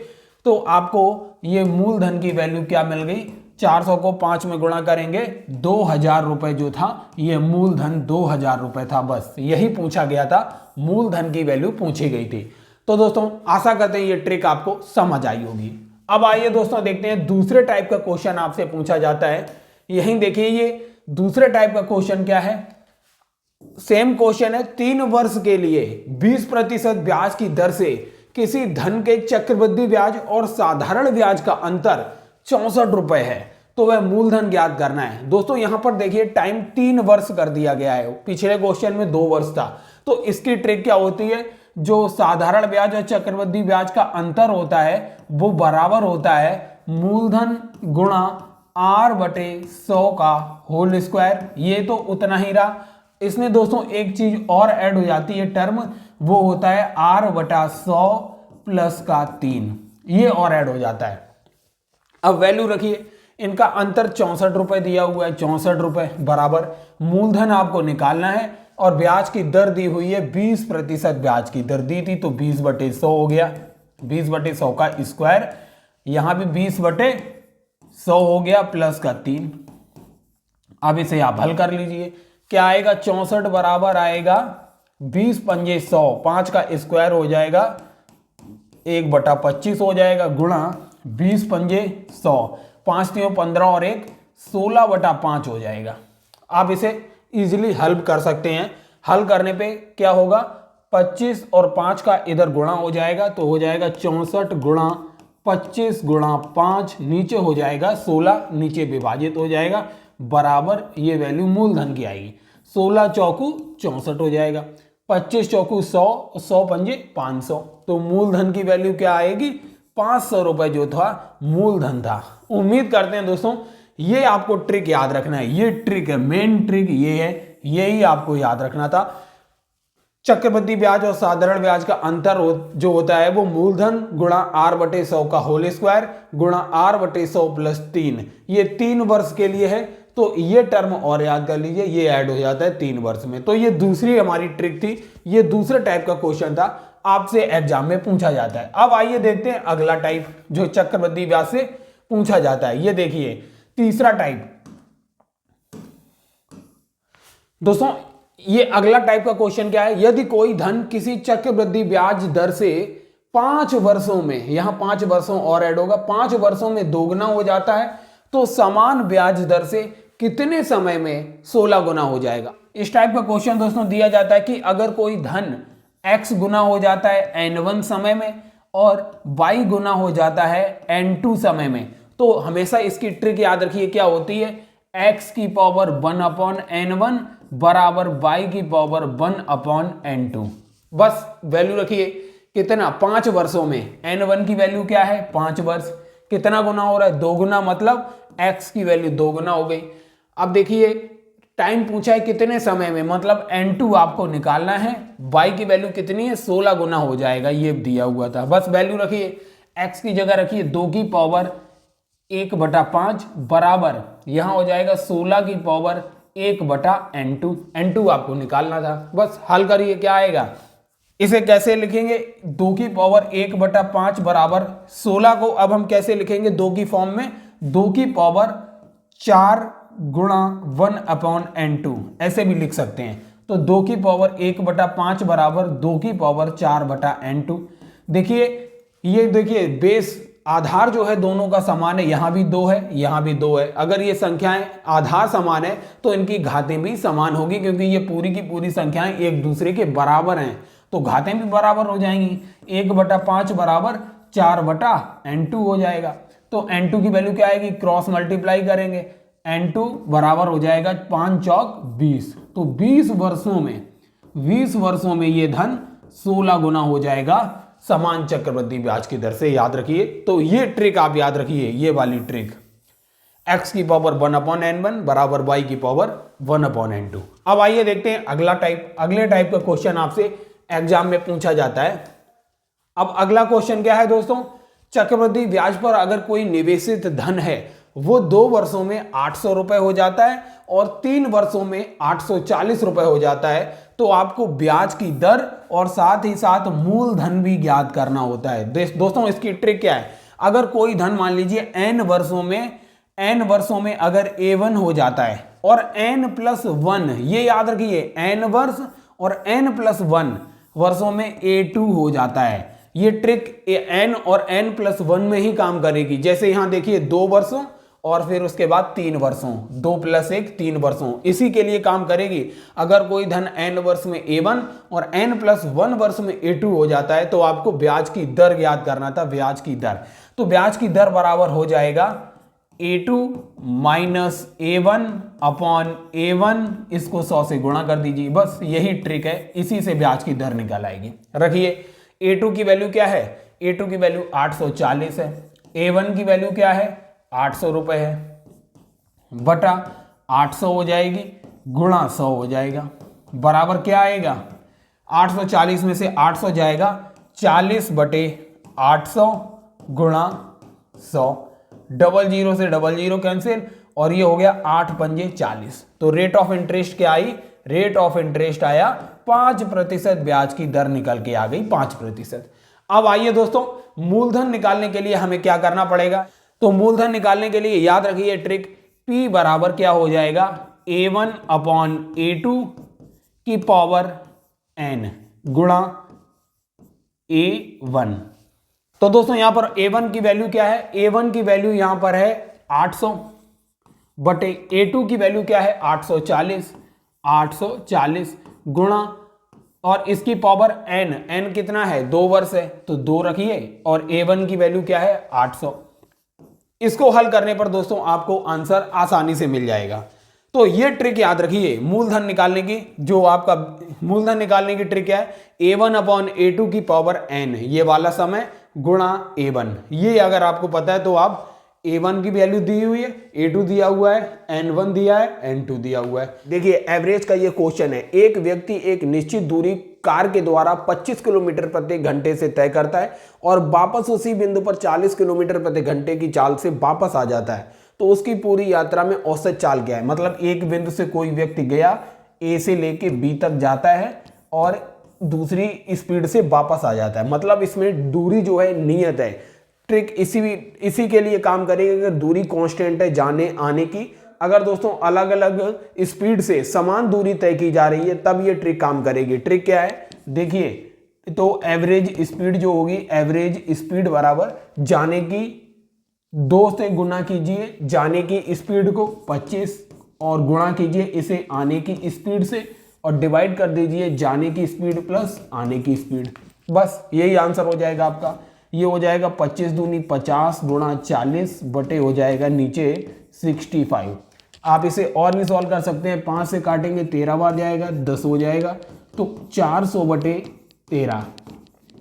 तो आपको ये मूलधन की वैल्यू क्या मिल गई, 400 को 5 में गुणा करेंगे 2000 रुपए जो था ये मूलधन 2000 रुपए था। बस यही पूछा गया था, मूलधन की वैल्यू पूछी गई थी। तो दोस्तों आशा करते हैं ये ट्रिक आपको समझ आई होगी। अब आइए दोस्तों देखते हैं दूसरे टाइप का क्वेश्चन आपसे पूछा जाता है। यहीं देखिए ये दूसरे टाइप का क्वेश्चन क्या है, सेम क्वेश्चन है। 3 वर्ष के लिए 20% ब्याज की दर से किसी धन के चक्रवृद्धि ब्याज और साधारण ब्याज का अंतर 64 रुपए है, तो वह मूलधन ज्ञात करना है। दोस्तों यहां पर देखिए टाइम 3 वर्ष कर दिया गया है, पिछले क्वेश्चन में 2 वर्ष था। तो इसकी ट्रिक क्या होती है, जो साधारण ब्याज और चक्रवृद्धि ब्याज का अंतर होता है वो बराबर होता है मूलधन गुणा R/100 का होल स्क्वायर। ये तो उतना ही रहा। इसमें दोस्तों एक चीज और ऐड हो जाती है टर्म, वो होता है r/100 प्लस का 3, ये और ऐड हो जाता है। अब वैल्यू रखिए, इनका अंतर 64 रुपए दिया हुआ है, 64 रुपए बराबर मूलधन आपको निकालना है और ब्याज की दर दी हुई है 20% ब्याज की दर दी थी, तो 20/100 हो गया, 20/100 का स्क्वायर, यहां भी 20/100 हो गया प्लस का 3। अब इसे आप हल कर लीजिए, क्या आएगा, 64 बराबर आएगा 20×5 5 का स्क्वायर हो जाएगा 1/25 हो जाएगा, गुणा 20×100 5 3 15 और 1 16/5 हो जाएगा। आप इसे इजीली हल कर सकते हैं। हल करने पे क्या होगा, 25 और 5 का इधर गुणा हो जाएगा, तो हो जाएगा 64 गुणा 25 गुणा 5, नीचे हो जाएगा 16, नीचे विभाजित हो जाएगा, बराबर ये वैल्यू मूलधन की आएगी, 16 चौकू 64 हो जाएगा, 25 चौकू 100, 100 पंजे 500, तो मूलधन की वैल्यू क्या आएगी, 500 रुपए जो था मूलधन था। उम्मीद करते हैं दोस्तों ये आपको ट्रिक याद रखना है, ये ट्रिक है, मेन ट्रिक ये है, यही आपको याद रखना था। चक्रवृद्धि ब्याज और साधारण ब्याज का अंतर जो होता है वो मूलधन गुणा r/100 का होल स्क्वायर गुणा r/100 प्लस 3, ये 3 वर्ष के लिए है, तो ये टर्म और याद कर लीजिए, ये ऐड हो जाता है 3 वर्ष में। तो ये दूसरी हमारी ट्रिक थी, ये दूसरे टाइप का क्वेश्चन था, आपसे एग्जाम में पूछा जाता है। अब आइए देखते हैं अगला टाइप जो चक्रवृद्धि ब्याज से पूछा जाता है। ये देखिए तीसरा टाइप, दोस्तों ये अगला टाइप का क्वेश्चन क्या है, यदि कोई धन किसी चक्रवृद्धि ब्याज दर से 5 वर्षों में, यहां 5 वर्षों और ऐड होगा, 5 वर्षों में दोगुना हो जाता है, तो समान ब्याज दर से कितने समय में 16 गुना हो जाएगा। इस टाइप का क्वेश्चन दोस्तों दिया जाता है कि अगर कोई धन x गुना हो जाता है n1 समय में और y गुना हो जाता है n2 समय में, तो हमेशा इसकी ट्रिक याद रखिए क्या होती है, x की पावर 1/n1 बराबर y की पावर 1/n2। बस वैल्यू रखिए कितना, 5 वर्षों में n1 की वैल्यू क्या है 5 वर्ष, कितना गुना हो रहा है, 2 गुना, मतलब x की वैल्यू 2 गुना हो गई। अब देखिए टाइम पूछा है कितने समय में, मतलब n2 आपको निकालना है, y की वैल्यू कितनी है 16 गुना हो जाएगा, ये दिया हुआ था। बस वैल्यू रखिए, x की जगह रखिए 2 की पावर 1/5 बराबर यहां हो जाएगा 16 की पावर 1/n2, n2 आपको निकालना था। बस हल करिए क्या आएगा, इसे कैसे लिखेंगे, 2 की पावर 1/5 बराबर 16 को अब हम कैसे लिखेंगे 2 की फॉर्म में, 2 की पावर 4 गुणा 1/n2 ऐसे भी लिख सकते हैं। तो 2 की पावर 1/5 बराबर 2 की पावर 4/n2। देखिए ये देखिए बेस आधार जो है दोनों का समान है, यहां भी 2 है, यहां भी 2 है। अगर ये संख्याएं आधार समान है तो इनकी घातें भी समान होगी, क्योंकि ये पूरी की पूरी संख्याएं एक दूसरे के बराबर हैं, तो घातें भी बराबर हो जाएंगी। 1/5 बराबर 4/n2 हो जाएगा। तो n2 की वैल्यू क्या आएगी, क्रॉस मल्टीप्लाई करेंगे, n2 बराबर हो जाएगा 5 चौक 20, तो 20 वर्षों में ये धन 16 गुना हो जाएगा समान चक्रवृद्धि ब्याज की दर से, याद रखिए। तो ये ट्रिक आप याद रखिए, ये वाली ट्रिक, x की पावर 1/n1 बराबर y की पावर 1/n2। अब आइए देखते हैं अगला टाइप। अगले टाइप का क्वेश्चन आपसे एग्जाम में पूछा जाता है। अब अगला क्वेश्चन क्या है दोस्तों, चक्रवृद्धि ब्याज पर अगर कोई निवेशित धन है वो 2 वर्षों में 800 रुपए हो जाता है और 3 वर्षों में 840 रुपए हो जाता है, तो आपको ब्याज की दर और साथ ही साथ मूलधन भी ज्ञात करना होता है। दोस्तों इसकी ट्रिक क्या है, अगर कोई धन मान लीजिए n वर्षों में अगर a1 हो जाता है और n+1, ये याद रखिए n वर्ष और n+1 वर्षों में a2 हो जाता है। ये ट्रिक n और n+1 में ही काम करेगी। जैसे यहां देखिए 2 वर्षों और फिर उसके बाद 3 वर्षों, 2 + 1 3 वर्षों, इसी के लिए काम करेगी। अगर कोई धन n वर्ष में a1 और n+1 वर्ष में a2 हो जाता है तो आपको ब्याज की दर याद करना था, ब्याज की दर। तो ब्याज की दर बराबर हो जाएगा a2 माइनस a1/a1, इसको 100 से गुणा कर दीजिए। बस यही ट्रिक है, इसी से ब्याज की दर निकल आएगी। रखिए a2 की वैल्यू क्या है, a2 की वैल्यू 840 है, a1 की वैल्यू क्या है 800 रुपए है, बटा 800 हो जाएगी गुणा 100 हो जाएगा, बराबर क्या आएगा, 840 में से 800 जाएगा 40/800 गुणा 100, 00 से 00 कैंसिल और ये हो गया 8 पंजे 40। तो रेट ऑफ इंटरेस्ट क्या आई? रेट ऑफ इंटरेस्ट आया 5% ब्याज की दर निकल के आ गई 5%। अब आइए दोस्तों, मूलधन निकालने के लिए हमें क्या करना पड़ेगा? तो मूलधन निकालने के लिए याद रखिए ट्रिक, P बराबर क्या हो जाएगा? A1/A2 की पावर n गुणा A1। तो दोस्तों यहां पर A1 की वैल्यू क्या है? A1 की वैल्यू यहां पर है 800 बटे A2 की वैल्यू क्या है? 840 गुणा और इसकी पावर n कितना है? 2 वर्ष है तो 2 रखिए और A1 की वैल्यू क्या है? 800। इसको हल करने पर दोस्तों आपको आंसर आसानी से मिल जाएगा। तो ये ट्रिक याद रखिए मूलधन निकालने की, जो आपका मूलधन निकालने की ट्रिक है A1/A2 की पावर n, ये वाला समय गुणा A1। ये अगर आपको पता है तो आप A1 की वैल्यू दी हुई है, A2 दिया हुआ है, N1 दिया है, N2 दिया हुआ है। देखिए एवरेज का ये क्वेश्चन है। एक व्यक्ति एक निश्चित दूरी कार के द्वारा 25 किलोमीटर प्रति घंटे से तय करता है और वापस उसी बिंदु पर 40 किलोमीटर प्रति घंटे की चाल से वापस आ जाता है, तो उसकी पूरी यात्रा में औसत चाल क्या है? मतलब एक बिंदु से कोई व्यक्ति गया, A से लेके B तक जाता है और दूसरी स्पीड से वापस आ जाता है, मतलब इसमें दूरी जो है नियत है। ट्रिक इसी के लिए काम करेगी अगर दूरी कांस्टेंट है जाने आने की। अगर दोस्तों अलग अलग स्पीड से समान दूरी तय की जा रही है तब ये ट्रिक काम करेगी। ट्रिक क्या है? देखिए, तो एवरेज स्पीड जो होगी, एवरेज स्पीड बराबर जाने की 2 से गुना कीजिए जाने की स्पीड को 25 और गुणा कीजिए इसे आने की स्पीड से और डिवाइड कर दीजिए जाने की स्पीड प्लस आने की स्पीड। बस यही आंसर हो जाएगा आपका। ये हो जाएगा 25 दूनी 50 गुणा 40 बटे हो जाएगा नीचे 65। आप इसे और भी सॉल्व कर सकते हैं, 5 से काटेंगे 13 बार जाएगा, 10 हो जाएगा, तो 400/13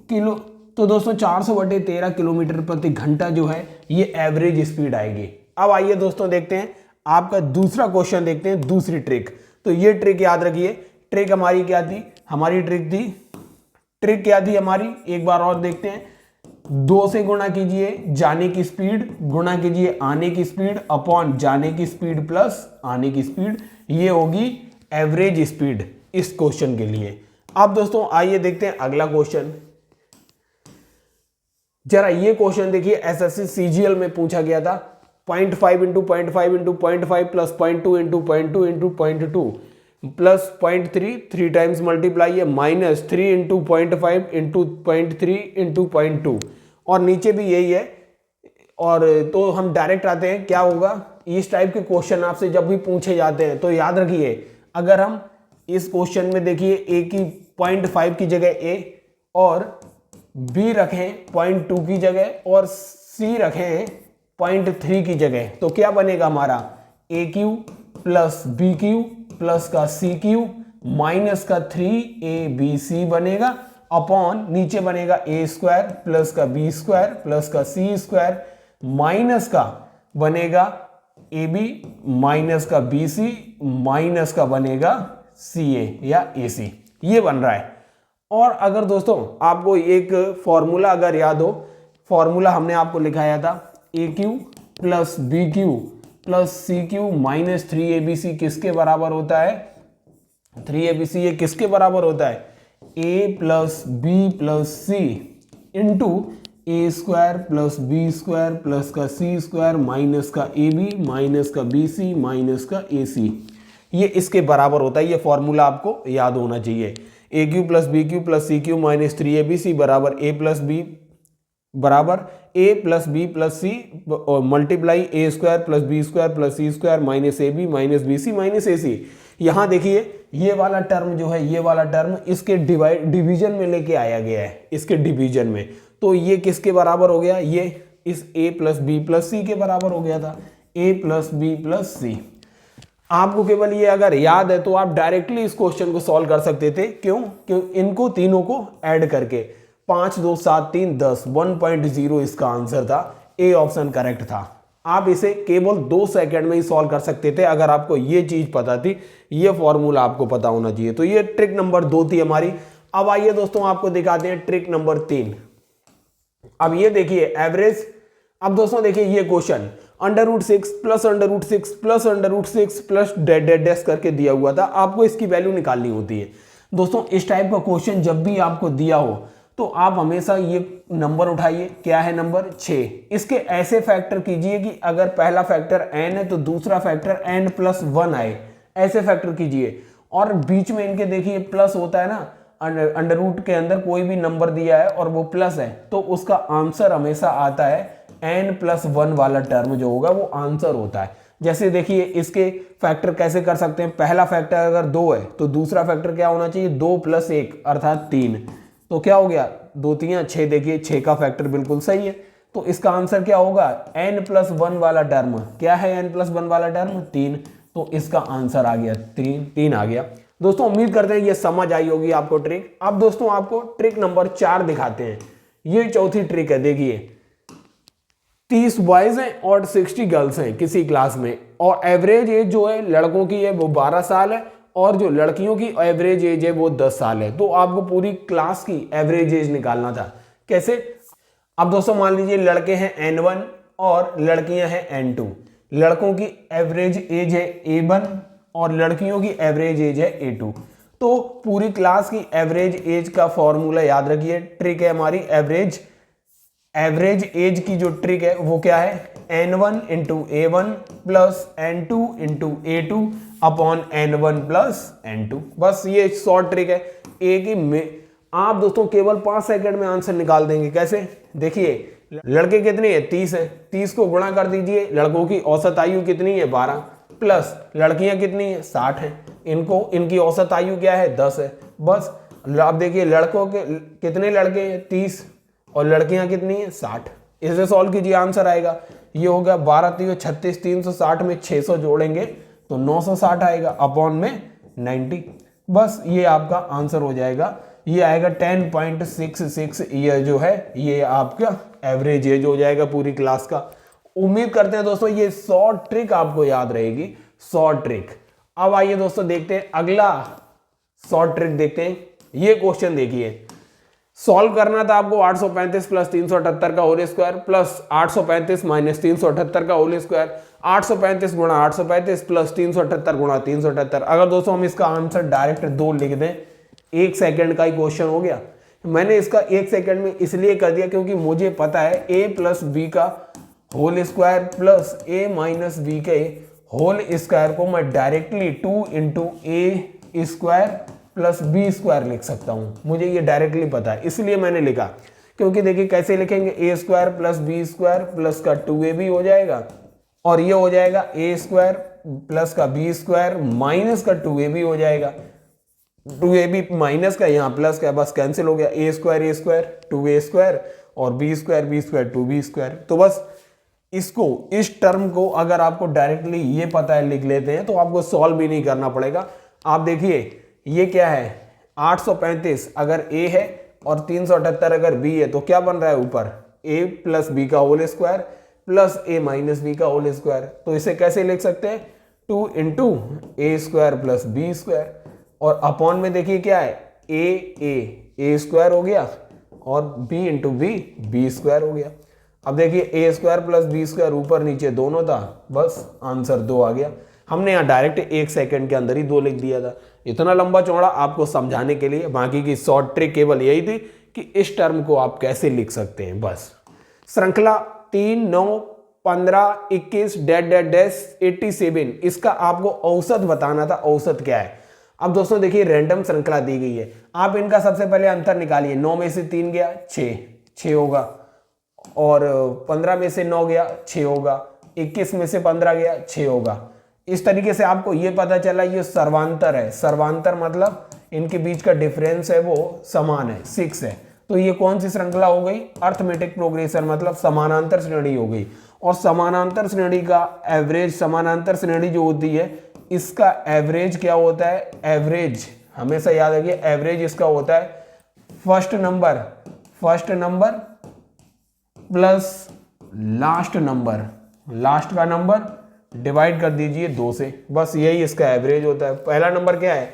किलो। तो दोस्तों 400/13 किलोमीटर प्रति घंटा जो है ये एवरेज स्पीड आएगी। अब आइए दोस्तों देखते हैं आपका दूसरा क्वेश्चन, देखते हैं दूसरी ट्रिक। तो ये ट्रिक याद रखिए, ट्रिक हमारी क्या थी? हमारी ट्रिक क्या थी हमारी? एक बार और देखते हैं। 2 से गुणा कीजिए जाने की स्पीड, गुणा कीजिए आने की स्पीड अपॉन जाने की स्पीड प्लस आने की स्पीड, ये होगी एवरेज स्पीड इस क्वेश्चन के लिए। अब दोस्तों आइए देखते हैं अगला क्वेश्चन। जरा ये क्वेश्चन देखिए, एसएससी सीजीएल में पूछा गया था। 0.5 × 0.5 × 0.5 प्लस 0.2 × 0.2 × 0.2 प्लस 0.3 3 टाइम्स मल्टीप्लाई है माइनस 3 × 0.5 × 0.3 × 0.2 और नीचे भी यही है। और तो हम डायरेक्ट आते हैं, क्या होगा? इस टाइप के क्वेश्चन आपसे जब भी पूछे जाते हैं तो याद रखिए, अगर हम इस क्वेश्चन में देखिए ए की 0.5 की जगह ए और बी रखें 0.2 की जगह और सी रखें 0.3 की जगह, तो क्या बनेगा हमारा? A Q plus B Q plus का सी क्यू माइनस का 3abc बनेगा अपॉन नीचे बनेगा a² प्लस का b² प्लस का c² माइनस का बनेगा ab माइनस का bc माइनस का बनेगा ca या ac, ये बन रहा है। और अगर दोस्तों आपको एक फॉर्मूला अगर याद हो, फॉर्मूला हमने आपको लिखाया था AQ plus BQ plus CQ minus 3abc किसके बराबर होता है? 3abc ये किसके बराबर होता है? A plus B plus C into A² plus B² plus का C² माइनस का AB माइनस का BC माइनस का AC, ये इसके बराबर होता है। ये फॉर्मूला आपको याद होना चाहिए। AQ plus BQ plus CQ minus 3abc बराबर A प्लस B बराबर A plus B plus C multiply A² plus B² plus C² minus AB minus BC minus AC। यहाँ देखिए ये वाला टर्म जो है, ये वाला टर्म इसके डिवीजन में लेके आया गया है, इसके डिवीजन में। तो ये किसके बराबर हो गया? ये इस A plus B plus C के बराबर हो गया था, A plus B plus C। आपको केवल ये अगर याद है तो आप डायरेक्टली इस क्वेश्चन को सॉल्व कर सकते थे। क्यों? इनको तीनों को ऐड करके 5 2 7 3 10 1.0 इसका आंसर था। ए ऑप्शन करेक्ट था। आप इसे केवल 2 सेकंड में ही सॉल्व कर सकते थे अगर आपको ये चीज पता थी, ये फॉर्मूला आपको पता होना चाहिए। तो ये ट्रिक नंबर 2 थी हमारी। अब आइए दोस्तों आपको दिखाते हैं ट्रिक नंबर 3। अब ये देखिए एवरेज। अब दोस्तों देखिए ये question √6 plus √6 plus √6 plus dash करके दिया हुआ था, आपको इसकी वैल्यू निकालनी होती है। दोस्तों इस टाइप का क्वेश्चन जब भी आपको दिया हो तो आप हमेशा ये नंबर उठाइए, क्या है नंबर 6। इसके ऐसे फैक्टर कीजिए कि अगर पहला फैक्टर n है तो दूसरा फैक्टर n+1 आए, ऐसे फैक्टर कीजिए। और बीच में इनके देखिए प्लस होता है ना, अंडर रूट के अंदर कोई भी नंबर दिया है और वो प्लस है तो उसका आंसर हमेशा आता है n+1 वाला टर्म जो होगा वो आंसर होता है। जैसे देखिए इसके फैक्टर कैसे कर सकते हैं, पहला फैक्टर अगर 2 है तो दूसरा फैक्टर क्या होना चाहिए, 2 + 1 अर्थात 3। तो क्या हो गया, 2 3 6, देखिए 6 का फैक्टर बिल्कुल सही है। तो इसका आंसर क्या होगा, n+1 वाला टर्म। क्या है n+1 वाला टर्म, 3। तो इसका आंसर आ गया 3 आ गया। दोस्तों उम्मीद करते हैं ये समझ आई होगी आपको ट्रिक। अब दोस्तों आपको ट्रिक नंबर 4 दिखाते हैं। ये चौथी ट्रिक है। देखिए 30 बॉयज हैं और 60 गर्ल्स हैं किसी क्लास में, और एवरेज एज जो है लड़कों की है वो 12 साल है और जो लड़कियों की एवरेज एज है वो 10 साल है। तो आपको पूरी क्लास की एवरेज एज निकालना था। कैसे, अब दोस्तों मान लीजिए लड़के हैं n1 और लड़कियां हैं n2। लड़कों की एवरेज एज है a1 और लड़कियों की एवरेज एज है a2। तो पूरी क्लास की एवरेज एज का फॉर्मूला याद रखिए, ट्रिक है हमारी एवरेज एज की जो ट्रिक है वो क्या है, n1 × a1 plus n2 × a2 upon n1 plus n2। बस ये शॉर्ट ट्रिक है। एक ही में आप दोस्तों केवल 5 सेकंड में आंसर निकाल देंगे। कैसे, देखिए लड़के कितने हैं, 30 है, 30 को गुणा कर दीजिए, लड़कों की औसत आयु कितनी है 12, प्लस लड़कियां कितनी है 60 है, इनकी औसत आयु क्या है 10 है। बस आप देखिए लड़कों के कितने लड़के हैं 30 और लड़कियां कितनी है 60। इसे सॉल्व कीजिए, आंसर आएगा। ये हो गया 12 × 36, 360 में 600 जोड़ेंगे तो 960 आएगा अपॉन में 90। बस ये आपका आंसर हो जाएगा। ये आएगा 10.66 ईयर जो है ये आपका एवरेज एज हो जाएगा पूरी क्लास का। उम्मीद करते हैं दोस्तों ये शॉर्ट ट्रिक आपको याद रहेगी, शॉर्ट ट्रिक। अब आइए दोस्तों देखते हैं अगला शॉर्ट ट्रिक देखते हैं। ये क्वेश्चन देखिए, सॉल्व करना था आपको 835 प्लस 378 का होल स्क्वायर प्लस 835 माइनस 378 का होल स्क्वायर, 835 गुणा 835 प्लस 378 गुणा 378। अगर दोस्तों हम इसका आंसर डायरेक्ट 2 लिख दें, 1 सेकंड का ही क्वेश्चन हो गया। मैंने इसका 1 सेकंड में इसलिए कर दिया क्योंकि मुझे पता है a प्लस बी का whole square plus a minus B के होल स्क्वायर को मैं directly 2 × a square plus B square लिख सकता हूं। मुझे ये डायरेक्टली पता है इसलिए मैंने लिखा। क्योंकि देखिए कैसे लिखेंगे, a square plus B square plus का 2ab हो जाएगा और ये हो जाएगा a स्क्वायर प्लस का बी स्क्वायर माइनस का 2ab हो जाएगा। 2ab माइनस का यहाँ प्लस का, बस कैंसिल हो गया। a स्क्वायर 2a स्क्वायर और b स्क्वायर 2b स्क्वायर। तो बस इसको, इस टर्म को अगर आपको डायरेक्टली ये पता है लिख लेते हैं तो आपको सॉल्व भी नहीं करना पड़ेगा। आप देखिए ये क्या है, 835 अगर a है और 378 अगर b है तो क्या बन रहा है ऊपर, a प्लस बी का whole square plus a minus B का होल स्क्वायर। तो इसे कैसे लिख सकते हैं, 2 × a square plus B square और अपॉन में देखिए क्या है, a स्क्वायर हो गया और b × b स्क्वायर हो गया। अब देखिए a square plus B square ऊपर नीचे दोनों था, बस आंसर 2 आ गया। हमने यहाँ डायरेक्ट 1 सेकंड के अंदर ही 2 लिख दिया था। इतना लंबा चौड़ा आपको समझाने के लिए, बाकी की शॉर्ट ट्रिक केवल यही थी कि इस टर्म को आप कैसे लिख सकते हैं। बस श्रृंखला 3 9 15 21 -87, इसका आपको औसत बताना था। औसत क्या है, अब दोस्तों देखिए रैंडम श्रृंखला दी गई है, आप इनका सबसे पहले अंतर निकालिए। 9 में से 3 गया 6 होगा और 15 में से 9 गया 6 होगा, 21 में से 15 गया 6 होगा। इस तरीके से आपको ये पता चला ये सर्वांतर है। सर्वांतर मतलब इनके बीच का डिफरेंस है वो समान है, 6 है। तो ये कौन सी श्रृंखला हो गई, अर्थमेटिक प्रोग्रेशन मतलब समानांतर श्रेणी हो गई। और समानांतर श्रेणी का एवरेज, समानांतर श्रेणी जो होती है इसका एवरेज क्या होता है, एवरेज हमेशा याद रखिए, एवरेज इसका होता है फर्स्ट नंबर प्लस लास्ट का नंबर डिवाइड कर दीजिए 2 से, बस यही इसका एवरेज होता है। पहला नंबर क्या है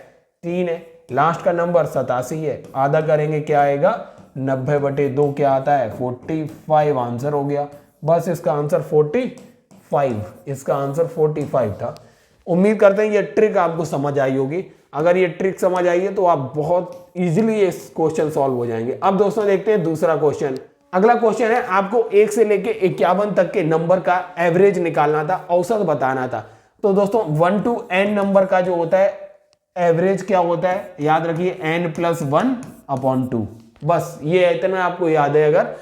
3 है, लास्ट का नंबर 87 है, आधा करेंगे क्या आएगा 90/2 क्या आता है 45 आंसर हो गया। बस इसका आंसर 45, इसका आंसर 45 था। उम्मीद करते हैं ये ट्रिक आपको समझ आई होगी। अगर ये ट्रिक समझ आई है तो आप बहुत इजीली ये क्वेश्चन सॉल्व हो जाएंगे। अब दोस्तों देखते हैं दूसरा क्वेश्चन। अगला क्वेश्चन है आपको 1 से लेके 51 तक के नंबर का एवरेज निकालना था, औसत बताना था। तो दोस्तों 1 to n नंबर का जो होता है एवरेज क्या होता है, याद रखिए n+1/2। बस ये इतना आपको याद है। अगर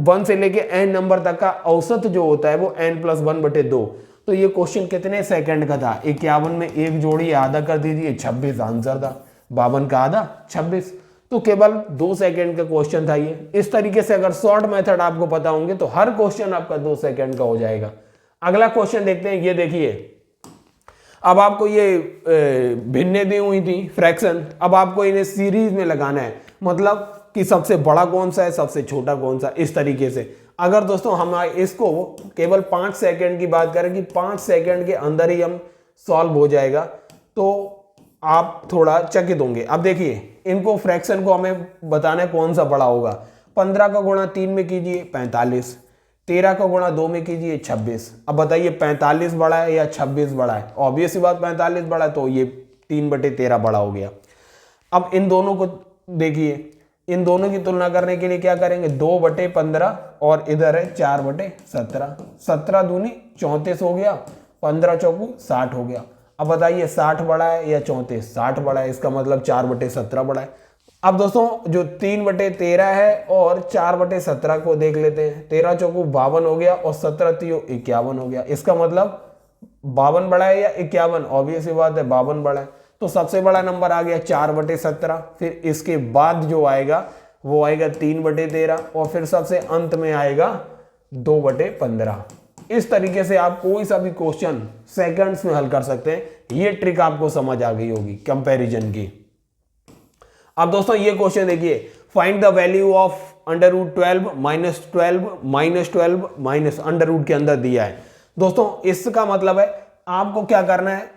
1 से लेके n नंबर तक का औसत जो होता है वो n+1/2। तो ये क्वेश्चन कितने सेकंड का था, 51 में एक जोड़ी आधा कर दीजिए 26 आंसर था, 52 का आधा 26। तो केवल 2 सेकंड का क्वेश्चन था ये। इस तरीके से अगर शॉर्ट मेथड आपको पता होंगे तो हर क्वेश्चन आपका 2 सेकंड का हो जाएगा। अगला क्वेश्चन देखते हैं। ये देखिए, अब आपको ये भिन्नें दी हुई थी फ्रैक्शन, अब आपको इन्हें सीरीज में लगाना है, मतलब कि सबसे बड़ा कौन सा है सबसे छोटा कौन सा, इस तरीके से। अगर दोस्तों हम इसको केवल 5 सेकंड की बात करें कि 5 सेकंड के अंदर ही हम सॉल्व हो जाएगा, तो आप थोड़ा चकित होंगे। अब देखिए, इनको फ्रैक्शन को हमें बताना है कौन सा बड़ा होगा। 15 का गुणा 3 में कीजिए 45, 13 का गुणा 2 में कीजिए 26। अब बताइए 45 बड़ा है या 26 बड़ा है? ऑब्वियस ही बात 45 बड़ा है, तो ये 3/13 बड़ा हो गया। अब इन दोनों को देखिए, इन दोनों की तुलना करने के लिए क्या करेंगे, 2/15 और इधर है 4/17। 17 दूनी 34 हो गया, 15 चौकू 60 हो गया। अब बताइए 60 बड़ा है या 34? 60 बड़ा है, इसका मतलब 4/17 बड़ा है। अब दोस्तों जो 3/13 है और 4/17 को देख लेते हैं। 13 चौकू 52 हो गया और 17 तियो 51 हो गया। इसका मतलब 52 बड़ा है या 51? ऑब्वियस ही बात है 52 बड़ा है। तो सबसे बड़ा नंबर आ गया 4/17। फिर इसके बाद जो आएगा वो आएगा 3/13 और फिर सबसे अंत में आएगा 2/15। इस तरीके से आप कोई सा भी क्वेश्चन सेकंड्स में हल कर सकते हैं। ये ट्रिक आपको समझ आ गई होगी कंपैरिजन की। अब दोस्तों ये क्वेश्चन देखिए, find the value of √12 -12 minus √ के अंदर दिया है। दोस्तों इसका मतलब है आपको क्या करना है,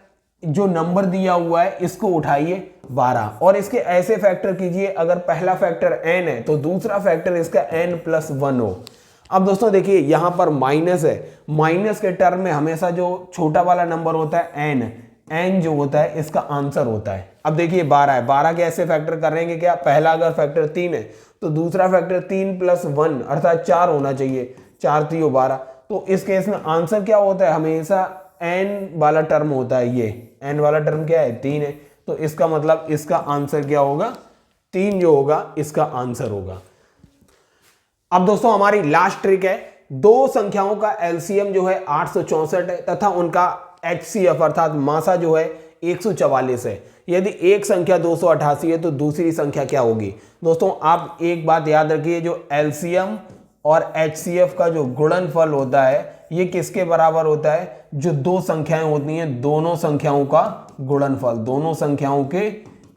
जो नंबर दिया हुआ है इसको उठाइए 12 और इसके ऐसे फैक्टर कीजिए, अगर पहला फैक्टर n है तो दूसरा फैक्टर इसका n+1 हो। अब दोस्तों देखिए यहां पर माइनस है, माइनस के टर्म में हमेशा जो छोटा वाला नंबर होता है n जो होता है इसका आंसर होता है। अब देखिए 12 है, 12 के ऐसे फैक्टर करेंगे क्या, पहला अगर फैक्टर 3 है तो दूसरा फैक्टर 3+1 अर्थात 4 होना चाहिए, 4 3 12। तो इस केस में आंसर क्या होता है, हमेशा n वाला टर्म होता है। ये n वाला टर्म क्या है 3 है, तो इसका मतलब इसका आंसर क्या होगा 3 जो होगा इसका आंसर होगा। अब दोस्तों हमारी लास्ट ट्रिक है, दो संख्याओं का एलसीएम जो है 864 है तथा उनका एचसीएफ अर्थात मासा जो है 144 है। यदि एक संख्या 288 है तो दूसरी संख्या क्या होगी। दोस्तों आप एक बात याद रखिए, जो एलसीएम और एचसीएफ का जो गुणनफल होता है ये किसके बराबर होता है, जो दो संख्याएं होती हैं दोनों संख्याओं का गुणनफल, दोनों संख्याओं के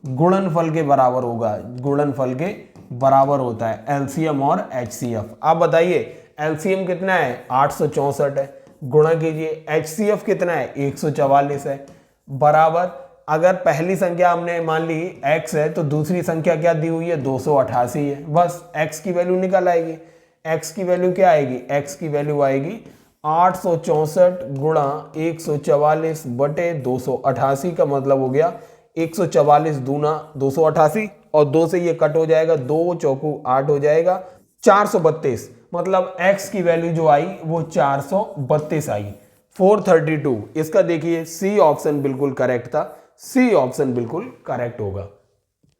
गुणनफल के बराबर होगा, गुणनफल के बराबर होता है एलसीएम और एचसीएफ। आप बताइए एलसीएम कितना है 864 है, गुणा कीजिए एचसीएफ कितना है 144 है, बराबर अगर पहली संख्या हमने मान ली x है तो दूसरी संख्या क्या दी हुई है 288 है। बस x की वैल्यू निकल आएगी। x की वैल्यू क्या आएगी, x की वैल्यू आएगी 864 गुणा 144 बटे 288 का मतलब हो गया 144 दूना 288 और 2 से ये कट हो जाएगा, 2 चौकू 8 हो जाएगा 432। मतलब x की वैल्यू जो आई वो 432 आई, 432। इसका देखिए सी ऑप्शन बिल्कुल करेक्ट था, सी ऑप्शन बिल्कुल करेक्ट होगा।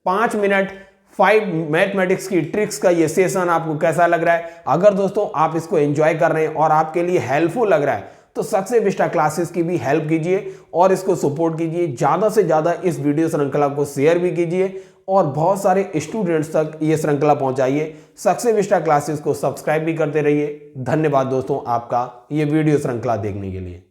5 मिनट 5 मैथमेटिक्स की ट्रिक्स का ये सेशन आपको कैसा लग रहा है। अगर दोस्तों आप इसको एंजॉय कर रहे हैं और आपके लिए हेल्पफुल लग रहा है तो सक्सेस विस्टा क्लासेस की भी हेल्प कीजिए और इसको सपोर्ट कीजिए। ज़्यादा से ज़्यादा इस वीडियो श्रृंखला को शेयर भी कीजिए और बहुत सारे स्टूडेंट्स तक ये श्रृंखला पहुंचाइए। सक्सेस विस्टा क्लासेस को सब्सक्राइब भी करते रहिए। धन्यवाद दोस्तों आपका ये वीडियो श्रृंखला देखने के लिए।